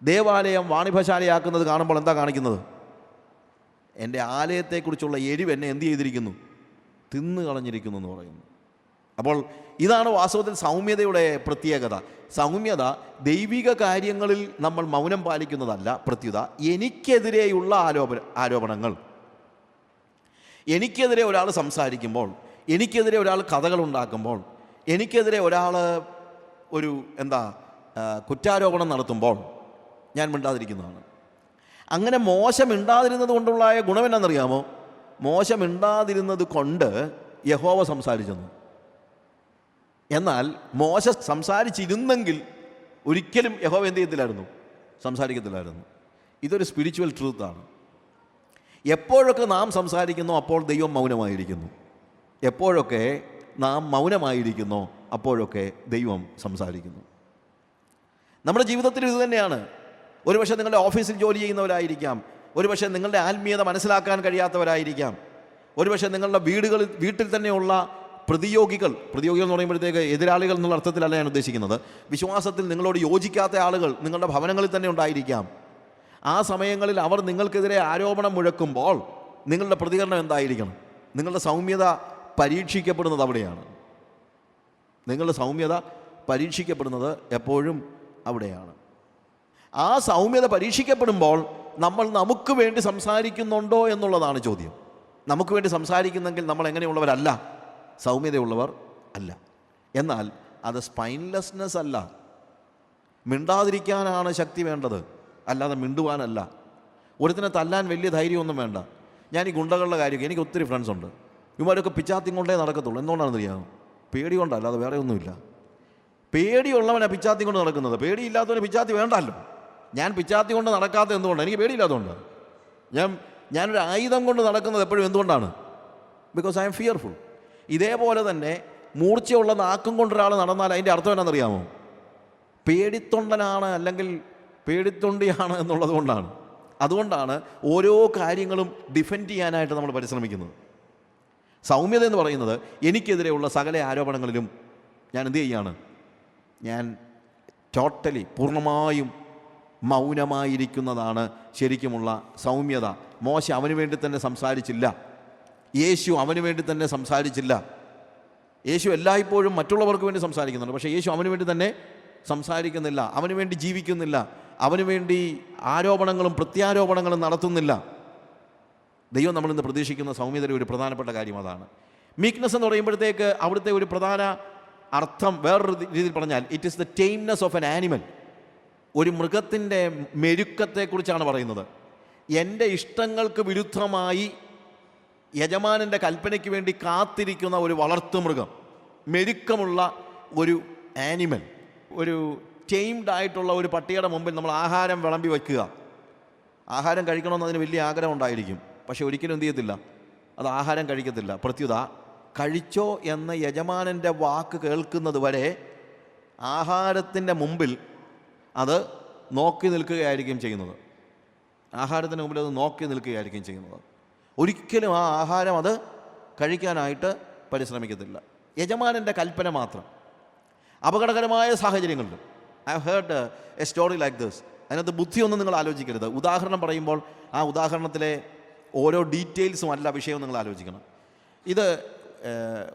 ദേവാലയം വാണിഭശാലയാക്കുന്നത് കാണുമ്പോൾ എന്താ കാണിക്കുന്നത്? എൻ്റെ ആലയത്തെക്കുറിച്ചുള്ള എരിവ് എന്നെ എന്ത് ചെയ്തിരിക്കുന്നു? തിന്നു കളഞ്ഞിരിക്കുന്നു എന്ന് പറയുന്നു. അപ്പോൾ ഇതാണ് വാസ്തവത്തിൽ സൗമ്യതയുടെ പ്രത്യേകത. സൗമ്യത ദൈവിക കാര്യങ്ങളിൽ നമ്മൾ മൗനം പാലിക്കുന്നതല്ല. പ്രത്യുത എനിക്കെതിരെയുള്ള ആരോപണങ്ങൾ, എനിക്കെതിരെ ഒരാൾ സംസാരിക്കുമ്പോൾ, എനിക്കെതിരെ ഒരാൾ കഥകളുണ്ടാക്കുമ്പോൾ, എനിക്കെതിരെ ഒരാൾ ഒരു കുറ്റാരോപണം നടത്തുമ്പോൾ ഞാൻ മിണ്ടാതിരിക്കുന്നതാണ്. അങ്ങനെ മോശമിണ്ടാതിരുന്നത് കൊണ്ടുള്ള ഗുണം എന്നാണെന്നറിയാമോ? മോശമിണ്ടാതിരുന്നത് കൊണ്ട് യഹോവ സംസാരിച്ചെന്നു. എന്നാൽ മോശ സംസാരിച്ചിരുന്നെങ്കിൽ ഒരിക്കലും യഹോവ എന്ത് ചെയ്യത്തില്ലായിരുന്നു? സംസാരിക്കത്തില്ലായിരുന്നു. ഇതൊരു സ്പിരിച്വൽ ട്രൂത്താണ്. എപ്പോഴൊക്കെ നാം സംസാരിക്കുന്നോ അപ്പോൾ ദൈവം മൗനമായിരിക്കുന്നു. എപ്പോഴൊക്കെ നാം മൗനമായിരിക്കുന്നോ അപ്പോഴൊക്കെ ദൈവം സംസാരിക്കുന്നു. നമ്മുടെ ജീവിതത്തിൽ ഇത് തന്നെയാണ്. ഒരുപക്ഷെ നിങ്ങളുടെ ഓഫീസിൽ ജോലി ചെയ്യുന്നവരായിരിക്കാം, ഒരുപക്ഷെ നിങ്ങളുടെ ആത്മീയത മനസ്സിലാക്കാൻ കഴിയാത്തവരായിരിക്കാം, ഒരുപക്ഷെ നിങ്ങളുടെ വീട്ടിൽ തന്നെയുള്ള പ്രതിയോഗികൾ എന്ന് പറയുമ്പോഴത്തേക്ക് എതിരാളികൾ എന്നുള്ള അർത്ഥത്തിലല്ല ഞാൻ ഉദ്ദേശിക്കുന്നത്. വിശ്വാസത്തിൽ നിങ്ങളോട് യോജിക്കാത്ത ആളുകൾ നിങ്ങളുടെ ഭവനങ്ങളിൽ തന്നെ ഉണ്ടായിരിക്കാം. ആ സമയങ്ങളിൽ അവർ നിങ്ങൾക്കെതിരെ ആരോപണം മുഴക്കുമ്പോൾ നിങ്ങളുടെ പ്രതികരണം എന്തായിരിക്കണം? നിങ്ങളുടെ സൗമ്യത പരീക്ഷിക്കപ്പെടുന്നത് അവിടെയാണ്. നിങ്ങളുടെ സൗമ്യത പരീക്ഷിക്കപ്പെടുന്നത് എപ്പോഴും അവിടെയാണ്. ആ സൗമ്യത പരീക്ഷിക്കപ്പെടുമ്പോൾ നമ്മൾ നമുക്ക് വേണ്ടി സംസാരിക്കുന്നുണ്ടോ എന്നുള്ളതാണ് ചോദ്യം. നമുക്ക് വേണ്ടി സംസാരിക്കുന്നെങ്കിൽ നമ്മൾ എങ്ങനെയുള്ളവരല്ല? സൗമ്യതയുള്ളവർ അല്ല. എന്നാൽ അത് സ്പൈൻലെസ്നെസ് അല്ല. മിണ്ടാതിരിക്കാനാണ് ശക്തി വേണ്ടത്, അല്ലാതെ മിണ്ടുവാനല്ല. ഒരുത്തിനെ തല്ലാൻ വലിയ ധൈര്യമൊന്നും വേണ്ട. ഞാൻ ഈ ഗുണ്ടകളുടെ കാര്യമൊക്കെ, എനിക്ക് ഒത്തിരി ഫ്രണ്ട്സ് ഉണ്ട്. ഇവന്മാരൊക്കെ പിച്ചാത്തിയും കൊണ്ടേ നടക്കത്തുള്ളൂ. എന്തുകൊണ്ടാണെന്ന് അറിയാമോ? പേടി കൊണ്ടല്ല, അത് വേറെ ഒന്നുമില്ല. പേടിയുള്ളവനാണ് പിച്ചാത്തി കൊണ്ട് നടക്കുന്നത്. പേടിയില്ലാത്തവന് പിച്ചാത്തി വേണ്ടല്ലോ. ഞാൻ പിച്ചാത്തി കൊണ്ട് നടക്കാത്തത് എന്തുകൊണ്ടാണ്? എനിക്ക് പേടിയില്ലാത്തതുകൊണ്ട്. ഞാനൊരു ആയുധം കൊണ്ട് നടക്കുന്നത് എപ്പോഴും എന്തുകൊണ്ടാണ്? Because I M fearful. ഇതേപോലെ തന്നെ മൂർച്ചയുള്ള നാക്കും കൊണ്ടൊരാൾ നടന്നാൽ അതിൻ്റെ അർത്ഥം എന്നാണെന്നറിയാമോ? പേടിത്തൊണ്ടനാണ്, അല്ലെങ്കിൽ പേടിത്തൊണ്ടിയാണ് എന്നുള്ളത് കൊണ്ടാണ്. അതുകൊണ്ടാണ് ഓരോ കാര്യങ്ങളും ഡിഫെൻഡ് ചെയ്യാനായിട്ട് നമ്മൾ പരിശ്രമിക്കുന്നത്. സൗമ്യത എന്ന് പറയുന്നത് എനിക്കെതിരെയുള്ള സകല ആരോപണങ്ങളിലും ഞാൻ എന്ത് ചെയ്യുകയാണ്? ഞാൻ ടോട്ടലി പൂർണ്ണമായും മൗനമായിരിക്കുന്നതാണ് ശരിക്കുമുള്ള സൗമ്യത. മോശ അവന് വേണ്ടി തന്നെ സംസാരിച്ചില്ല. യേശു അവന് വേണ്ടി തന്നെ സംസാരിച്ചില്ല. യേശു എല്ലായ്പ്പോഴും മറ്റുള്ളവർക്ക് വേണ്ടി സംസാരിക്കുന്നുണ്ട്, പക്ഷേ യേശു അവന് വേണ്ടി തന്നെ സംസാരിക്കുന്നില്ല. അവന് വേണ്ടി ജീവിക്കുന്നില്ല. അവന് വേണ്ടി ആരോപണങ്ങളും പ്രത്യാരോപണങ്ങളും നടത്തുന്നില്ല. ദൈവം നമ്മളിന്ന് പ്രതീക്ഷിക്കുന്ന സൗമ്യതയുടെ ഒരു പ്രധാനപ്പെട്ട കാര്യം അതാണ്. മീക്ക്നെസ് എന്ന് പറയുമ്പോഴത്തേക്ക് അവിടുത്തെ ഒരു പ്രധാന അർത്ഥം വേറൊരു രീതിയിൽ പറഞ്ഞാൽ it is the tameness of an animal. ഒരു മൃഗത്തിൻ്റെ മെരുക്കത്തെക്കുറിച്ചാണ് പറയുന്നത്. എൻ്റെ ഇഷ്ടങ്ങൾക്ക് വിരുദ്ധമായി യജമാനൻ്റെ കൽപ്പനയ്ക്ക് വേണ്ടി കാത്തിരിക്കുന്ന ഒരു വളർത്തുമൃഗം, മെരുക്കമുള്ള ഒരു ആനിമൽ. ഒരു ടൈംഡ് ആയിട്ടുള്ള ഒരു പട്ടിയുടെ മുമ്പിൽ നമ്മൾ ആഹാരം വിളമ്പി വയ്ക്കുക. ആഹാരം കഴിക്കണമെന്ന് അതിന് വലിയ ആഗ്രഹം ഉണ്ടായിരിക്കും, പക്ഷെ ഒരിക്കലും എന്ത് ചെയ്യത്തില്ല, അത് ആഹാരം കഴിക്കത്തില്ല. പ്രത്യുത കഴിച്ചോ എന്ന യജമാനൻ്റെ വാക്ക് കേൾക്കുന്നത് വരെ ആഹാരത്തിൻ്റെ മുമ്പിൽ അത് നോക്കി നിൽക്കുകയായിരിക്കും ചെയ്യുന്നത്. ആഹാരത്തിന് മുമ്പിൽ അത് നോക്കി നിൽക്കുകയായിരിക്കും ചെയ്യുന്നത്. ഒരിക്കലും ആ ആഹാരം അത് കഴിക്കാനായിട്ട് പരിശ്രമിക്കത്തില്ല. യജമാനൻ്റെ കൽപ്പന മാത്രം. അപകടകരമായ സാഹചര്യങ്ങളിലും I heard A story like this. അതിനകത്ത് ബുദ്ധിയൊന്നും നിങ്ങൾ ആലോചിക്കരുത്. ഉദാഹരണം പറയുമ്പോൾ ആ ഉദാഹരണത്തിലെ ഓരോ ഡീറ്റെയിൽസും അല്ല വിഷയം നിങ്ങൾ ആലോചിക്കണം. ഇത്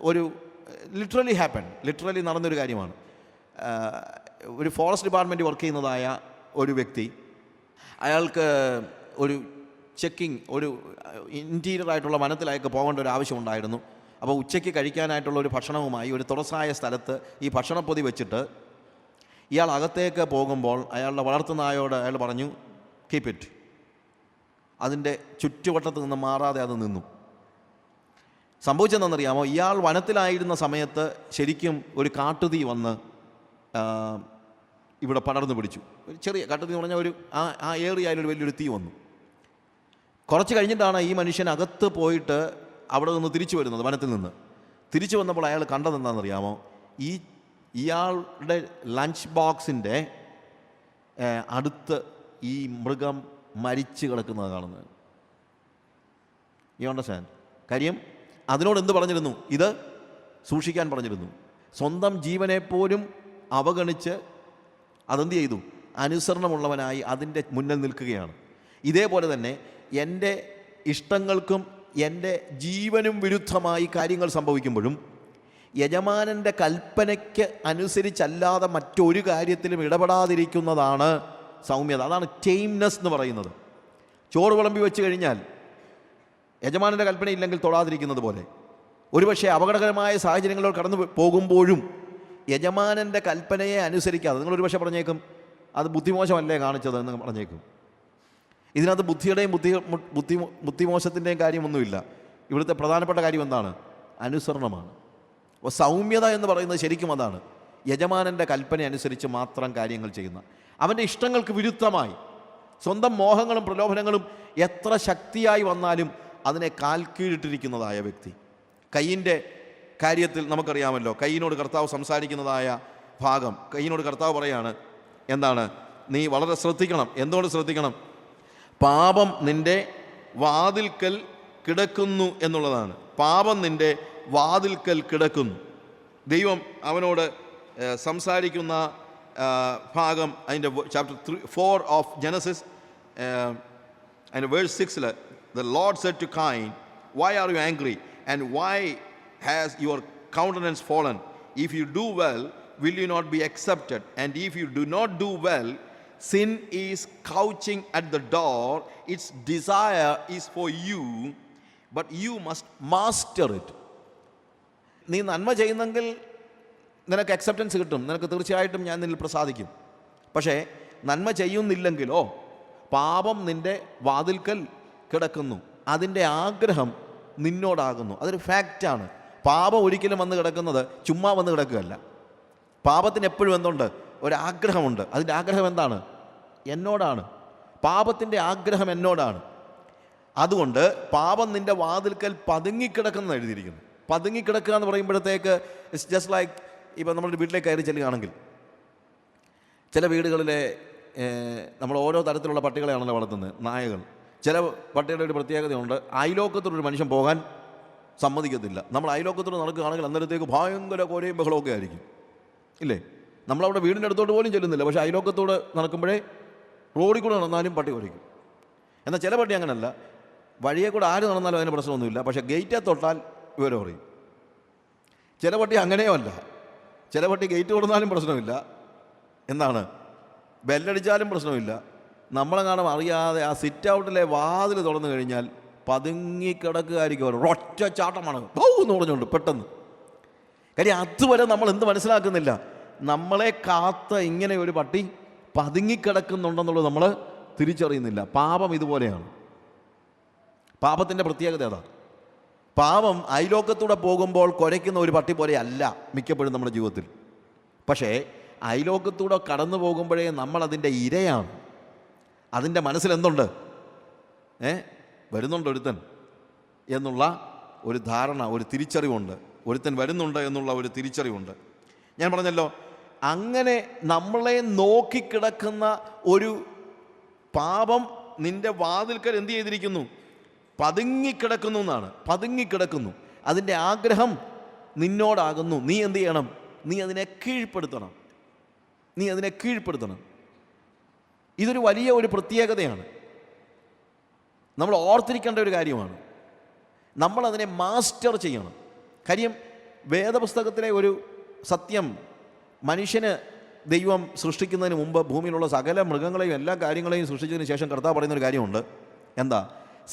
ഒരു ലിറ്ററലി നടന്നൊരു കാര്യമാണ്. ഒരു ഫോറസ്റ്റ് ഡിപ്പാർട്ട്മെൻറ്റ് വർക്ക് ചെയ്യുന്നതായ ഒരു വ്യക്തി, അയാൾക്ക് ഒരു ചെക്കിങ്, ഒരു ഇൻറ്റീരിയർ ആയിട്ടുള്ള വനത്തിലേക്ക് പോകേണ്ട ഒരു ആവശ്യമുണ്ടായിരുന്നു. അപ്പോൾ ഉച്ചയ്ക്ക് കഴിക്കാനായിട്ടുള്ള ഒരു ഭക്ഷണവുമായി ഒരു തുറസായ സ്ഥലത്ത് ഈ ഭക്ഷണപ്പൊതി വെച്ചിട്ട് ഇയാൾ അകത്തേക്ക് പോകുമ്പോൾ അയാളുടെ വളർത്തുനായോട് അയാൾ പറഞ്ഞു, കീപ്പ് ഇറ്റ്. അതിൻ്റെ ചുറ്റുവട്ടത്ത് നിന്ന് മാറാതെ അത് നിന്നു. സംഭവിച്ചതെന്നറിയാമോ? ഇയാൾ വനത്തിലായിരുന്ന സമയത്ത് ശരിക്കും ഒരു കാട്ടുതീ വന്ന് ഇവിടെ പടർന്നു പിടിച്ചു. ഒരു ചെറിയ കാട്ടുതീ എന്ന് പറഞ്ഞാൽ ഒരു ആ ഏറിയായാലൊരു വലിയൊരു തീ വന്നു. കുറച്ച് കഴിഞ്ഞിട്ടാണ് ഈ മനുഷ്യൻ അകത്ത് പോയിട്ട് അവിടെ നിന്ന് തിരിച്ചു വരുന്നത്. വനത്തിൽ നിന്ന് തിരിച്ചു വന്നപ്പോൾ അയാൾ കണ്ടതെന്താണെന്നറിയാമോ? ഇയാളുടെ ലഞ്ച് ബോക്സിൻ്റെ അടുത്ത് ഈ മൃഗം മരിച്ചു കിടക്കുന്നത് കാണുന്നത്. You understand? കാര്യം അതിനോട് എന്ത് പറഞ്ഞിരുന്നു? ഇത് സൂക്ഷിക്കാൻ പറഞ്ഞിരുന്നു. സ്വന്തം ജീവനെപ്പോലും അവഗണിച്ച് അതെന്ത് ചെയ്തു? അനുസരണമുള്ളവനായി അതിൻ്റെ മുന്നിൽ നിൽക്കുകയാണ്. ഇതേപോലെ തന്നെ എൻ്റെ ഇഷ്ടങ്ങൾക്കും എൻ്റെ ജീവനും വിരുദ്ധമായി കാര്യങ്ങൾ സംഭവിക്കുമ്പോഴും യജമാനൻ്റെ കൽപ്പനയ്ക്ക് അനുസരിച്ചല്ലാതെ മറ്റൊരു കാര്യത്തിലും ഇടപെടാതിരിക്കുന്നതാണ് സൗമ്യത. അതാണ് ടൈംനെസ് എന്ന് പറയുന്നത്. ചോറ് വിളമ്പി വെച്ച് കഴിഞ്ഞാൽ യജമാനൻ്റെ കൽപ്പനയില്ലെങ്കിൽ തൊടാതിരിക്കുന്നത് പോലെ, ഒരുപക്ഷെ അപകടകരമായ സാഹചര്യങ്ങളോട് കടന്നു പോകുമ്പോഴും യജമാനൻ്റെ കൽപ്പനയെ അനുസരിക്കാതെ, നിങ്ങളൊരു പക്ഷേ പറഞ്ഞേക്കും അത് ബുദ്ധിമോശമല്ലേ കാണിച്ചത് എന്ന് പറഞ്ഞേക്കും. ഇതിനകത്ത് ബുദ്ധിയുടെയും ബുദ്ധിമോശത്തിൻ്റെയും കാര്യമൊന്നുമില്ല. ഇവിടുത്തെ പ്രധാനപ്പെട്ട കാര്യം എന്താണ്? അനുസരണമാണ്. അപ്പോൾ സൗമ്യത എന്ന് പറയുന്നത് ശരിക്കും അതാണ്. യജമാനൻ്റെ കൽപ്പന അനുസരിച്ച് മാത്രം കാര്യങ്ങൾ ചെയ്യുന്ന, അവൻ്റെ ഇഷ്ടങ്ങൾക്ക് വിരുദ്ധമായി സ്വന്തം മോഹങ്ങളും പ്രലോഭനങ്ങളും എത്ര ശക്തിയായി വന്നാലും അതിനെ കാൽക്കീഴിട്ടിരിക്കുന്നതായ വ്യക്തി. കയ്യിൻ്റെ കാര്യത്തിൽ നമുക്കറിയാമല്ലോ, കയ്യിനോട് കർത്താവ് സംസാരിക്കുന്നതായ ഭാഗം. കയ്യിനോട് കർത്താവ് പറയാണ്, എന്താണ്? നീ വളരെ ശ്രദ്ധിക്കണം. എന്തുകൊണ്ട് ശ്രദ്ധിക്കണം? പാപം നിൻ്റെ വാതിൽക്കൽ കിടക്കുന്നു എന്നുള്ളതാണ്. പാപം നിൻ്റെ വാതിൽക്കൽ കിടക്കുന്നു. ദൈവം അവനോട് സംസാരിക്കുന്ന ഭാഗം അതിൻ്റെ ചാപ്റ്റർ 4 ഓഫ് ജനസിസ്, അതിൻ്റെ verse 6 the Lord said to Cain, why are you angry and why has your countenance fallen? If you do well, will you not be accepted? And if you do not do well, sin is couching at the door. Its desire is for you, but you must master it. നീ നന്മ ചെയ്യുന്നെങ്കിൽ നിനക്ക് acceptance കിട്ടും, നിനക്ക് തീർച്ചയായിട്ടും ഞാൻ നിന്നിൽ പ്രസാദിക്കും. പക്ഷേ നന്മ ചെയ്യുന്നില്ലെങ്കിലോ പാപം നിൻ്റെ വാതിൽക്കൽ കിടക്കുന്നു, അതിൻ്റെ ആഗ്രഹം നിന്നോടാകുന്നു. അതൊരു ഫാക്റ്റാണ്. പാപം ഒരിക്കലും വന്ന് കിടക്കുന്നത് ചുമ്മാ വന്ന് കിടക്കുകയല്ല. പാപത്തിന് എപ്പോഴും എന്തുണ്ട്? ഒരാഗ്രഹമുണ്ട്. അതിൻ്റെ ആഗ്രഹം എന്താണ്? എന്നോടാണ്. പാപത്തിൻ്റെ ആഗ്രഹം എന്നോടാണ്. അതുകൊണ്ട് പാപം നിൻ്റെ വാതിൽക്കൽ പതുങ്ങിക്കിടക്കുന്ന എഴുതിയിരിക്കുന്നു. പതുങ്ങിക്കിടക്കുക എന്ന് പറയുമ്പോഴത്തേക്ക് ഇറ്റ്സ് ജസ്റ്റ് ലൈക്ക്, ഇപ്പം നമ്മുടെ വീട്ടിലേക്ക് കയറി ചെല്ലുകയാണെങ്കിൽ, ചില വീടുകളിലെ നമ്മൾ ഓരോ തരത്തിലുള്ള പട്ടികളെയാണല്ലോ വളർത്തുന്നത്, നായകൾ. ചില പട്ടികളുടെ ഒരു പ്രത്യേകതയുണ്ട്, അയലോക്കത്തോടൊരു മനുഷ്യൻ പോകാൻ സമ്മതിക്കത്തില്ല. നമ്മൾ അയലോക്കത്തോട് നടക്കുകയാണെങ്കിൽ അന്നേരത്തേക്ക് ഭയങ്കര കൊരയും ബഹളമൊക്കെ ആയിരിക്കും, ഇല്ലേ? നമ്മളവിടെ വീടിൻ്റെ അടുത്തോട്ട് പോലും ചെല്ലുന്നില്ല, പക്ഷേ അയലോക്കത്തോട് നടക്കുമ്പോഴേ റോഡിൽ കൂടെ നടന്നാലും പട്ടി കുരയ്ക്കും. എന്നാൽ ചില പട്ടി അങ്ങനല്ല, വഴിയെ കൂടെ ആര് നടന്നാലും അതിന് പ്രശ്നമൊന്നുമില്ല, പക്ഷേ ഗേറ്റേ തൊട്ടാൽ വിവരം അറിയും. ചില പട്ടി അങ്ങനെയോ അല്ല, ചില പട്ടി ഗേറ്റ് കൊടുത്താലും പ്രശ്നമില്ല, എന്താണ് ബെല്ലടിച്ചാലും പ്രശ്നമില്ല. നമ്മളെങ്ങാനും അറിയാതെ ആ സിറ്റ് ഔട്ടിലെ വാതിൽ തുറന്നു കഴിഞ്ഞാൽ പതുങ്ങിക്കിടക്കുകയായിരിക്കും. ഒറ്റ ചാട്ടമാണ് എന്ന് പറഞ്ഞുകൊണ്ട് പെട്ടെന്ന്. കാര്യം അതുവരെ നമ്മൾ എന്ത് മനസ്സിലാക്കുന്നില്ല, നമ്മളെ കാത്ത് ഇങ്ങനെ ഒരു പട്ടി പതുങ്ങിക്കിടക്കുന്നുണ്ടെന്നുള്ളത് നമ്മൾ തിരിച്ചറിയുന്നില്ല. പാപം ഇതുപോലെയാണ്. പാപത്തിൻ്റെ പ്രത്യേകത അതാണ്. പാപം അയലോക്കത്തൂടെ പോകുമ്പോൾ കുരയ്ക്കുന്ന ഒരു പട്ടി പോലെ അല്ല മിക്കപ്പോഴും നമ്മുടെ ജീവിതത്തിൽ. പക്ഷേ അയലോക്കത്തൂടെ കടന്നു പോകുമ്പോഴേ നമ്മളതിൻ്റെ ഇരയാണ്. അതിൻ്റെ മനസ്സിലെന്തുണ്ട്? വരുന്നുണ്ട് ഒരുത്തൻ എന്നുള്ള ഒരു ധാരണ, ഒരു തിരിച്ചറിവുണ്ട്. ഒരുത്തൻ വരുന്നുണ്ട് എന്നുള്ള ഒരു തിരിച്ചറിവുണ്ട്. ഞാൻ പറഞ്ഞല്ലോ, അങ്ങനെ നമ്മളെ നോക്കിക്കിടക്കുന്ന ഒരു പാപം നിൻ്റെ വാതിൽക്കൽ എന്ത് ചെയ്തിരിക്കുന്നു? പതുങ്ങിക്കിടക്കുന്നു എന്നാണ്. പതുങ്ങിക്കിടക്കുന്നു. അതിൻ്റെ ആഗ്രഹം നിന്നോടാകുന്നു. നീ എന്ത് ചെയ്യണം? നീ അതിനെ കീഴ്പ്പെടുത്തണം. നീ അതിനെ കീഴ്പ്പെടുത്തണം. ഇതൊരു വലിയ ഒരു പ്രത്യേകതയാണ്. നമ്മൾ ഓർത്തിരിക്കേണ്ട ഒരു കാര്യമാണ്. നമ്മളതിനെ മാസ്റ്റർ ചെയ്യണം. കാര്യം വേദപുസ്തകത്തിലെ ഒരു സത്യം, മനുഷ്യന് ദൈവം സൃഷ്ടിക്കുന്നതിന് മുമ്പ് ഭൂമിയിലുള്ള സകല മൃഗങ്ങളെയും എല്ലാ കാര്യങ്ങളെയും സൃഷ്ടിച്ചതിന് ശേഷം കർത്താവ് പറയുന്നൊരു കാര്യമുണ്ട്. എന്താ?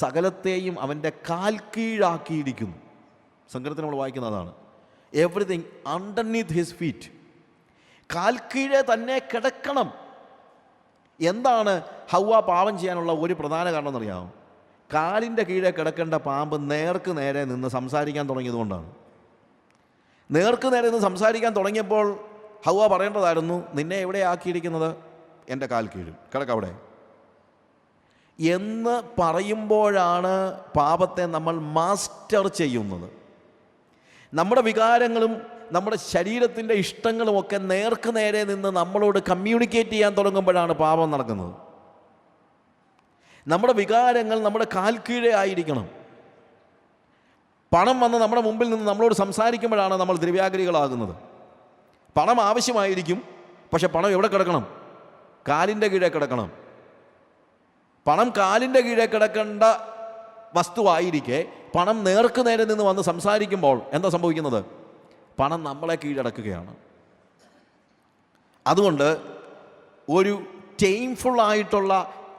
സകലത്തെയും അവൻ്റെ കാൽ കീഴാക്കിയിരിക്കുന്നു. സങ്കീർത്തനം നമ്മൾ വായിക്കുന്നതാണ്. Everything underneath his feet. കാൽ കീഴെ തന്നെ കിടക്കണം. എന്താണ് ഹൗവ പാപം ചെയ്യാനുള്ള ഒരു പ്രധാന കാരണം എന്നറിയാമോ? കാലിൻ്റെ കീഴെ കിടക്കേണ്ട പാമ്പ് നേർക്ക് നേരെ നിന്ന് സംസാരിക്കാൻ തുടങ്ങിയതുകൊണ്ടാണ്. നേർക്ക് നേരെ നിന്ന് സംസാരിക്കാൻ തുടങ്ങിയപ്പോൾ ഹൗവ പറയേണ്ടതായിരുന്നു, നിന്നെ എവിടെ ആക്കിയിരിക്കുന്നത്? എൻ്റെ കാൽ കീഴിൽ കിടക്കവിടെ എന്ന് പറയുമ്പോഴാണ് പാപത്തെ നമ്മൾ മാസ്റ്റർ ചെയ്യുന്നത്. നമ്മുടെ വികാരങ്ങളും നമ്മുടെ ശരീരത്തിൻ്റെ ഇഷ്ടങ്ങളുമൊക്കെ നേർക്ക് നേരെ നിന്ന് നമ്മളോട് കമ്മ്യൂണിക്കേറ്റ് ചെയ്യാൻ തുടങ്ങുമ്പോഴാണ് പാപം നടക്കുന്നത്. നമ്മുടെ വികാരങ്ങൾ നമ്മുടെ കാൽ കീഴേ ആയിരിക്കണം. പണം വന്ന് നമ്മുടെ മുമ്പിൽ നിന്ന് നമ്മളോട് സംസാരിക്കുമ്പോഴാണ് നമ്മൾ ദ്രവ്യാഗ്രഹികളാകുന്നത്. പണം ആവശ്യമായിരിക്കും, പക്ഷെ പണം എവിടെ കിടക്കണം? കാലിൻ്റെ കീഴേ കിടക്കണം. പണം കാലിൻ്റെ കീഴേ കിടക്കേണ്ട വസ്തുവായിരിക്കെ പണം നേർക്ക് നേരെ നിന്ന് വന്ന് സംസാരിക്കുമ്പോൾ എന്താ സംഭവിക്കുന്നത്? പണം നമ്മളെ കീഴടക്കുകയാണ്. അതുകൊണ്ട് ഒരു ടൈംഫുള്ളായിട്ടുള്ള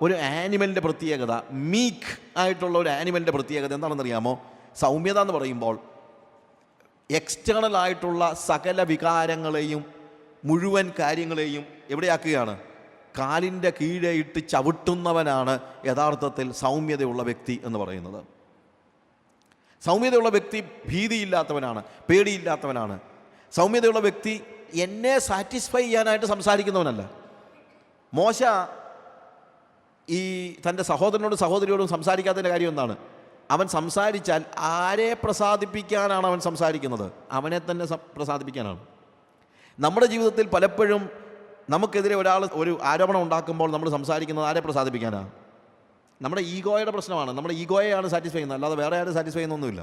ഒരു ആനിമലിൻ്റെ പ്രത്യേകത, മീക്ക് ആയിട്ടുള്ള ഒരു ആനിമലിൻ്റെ പ്രത്യേകത എന്താണെന്നറിയാമോ? സൗമ്യത എന്ന് പറയുമ്പോൾ എക്സ്റ്റേണൽ ആയിട്ടുള്ള സകല വികാരങ്ങളെയും മുഴുവൻ കാര്യങ്ങളെയും എവിടെയാക്കുകയാണ്? കാലിൻ്റെ കീഴെ ഇട്ട് ചവിട്ടുന്നവനാണ് യഥാർത്ഥത്തിൽ സൗമ്യതയുള്ള വ്യക്തി എന്ന് പറയുന്നത്. സൗമ്യതയുള്ള വ്യക്തി ഭീതിയില്ലാത്തവനാണ്, പേടിയില്ലാത്തവനാണ്. സൗമ്യതയുള്ള വ്യക്തി എന്നെ സാറ്റിസ്ഫൈ ചെയ്യാനായിട്ട് സംസാരിക്കുന്നവനല്ല. മോശ ഈ തൻ്റെ സഹോദരനോടും സഹോദരിയോടും സംസാരിക്കാത്തതിൻ്റെ കാര്യം എന്താണ്? അവൻ സംസാരിച്ചാൽ ആരെ പ്രസാദിപ്പിക്കാനാണ് അവൻ സംസാരിക്കുന്നത്? അവനെ തന്നെ പ്രസാദിപ്പിക്കാനാണ്. നമ്മുടെ ജീവിതത്തിൽ പലപ്പോഴും നമുക്കെതിരെ ഒരാൾ ഒരു ആരോപണം ഉണ്ടാക്കുമ്പോൾ നമ്മൾ സംസാരിക്കുന്നത് ആരെ പ്രസാദിപ്പിക്കാനാണ്? നമ്മുടെ ഈഗോയുടെ പ്രശ്നമാണ്. നമ്മുടെ ഈഗോയെയാണ് സാറ്റിസ്ഫൈ ചെയ്യുന്നത്, അല്ലാതെ വേറെ ആരും സാറ്റിസ്ഫൈ ചെയ്യുന്നൊന്നുമില്ല.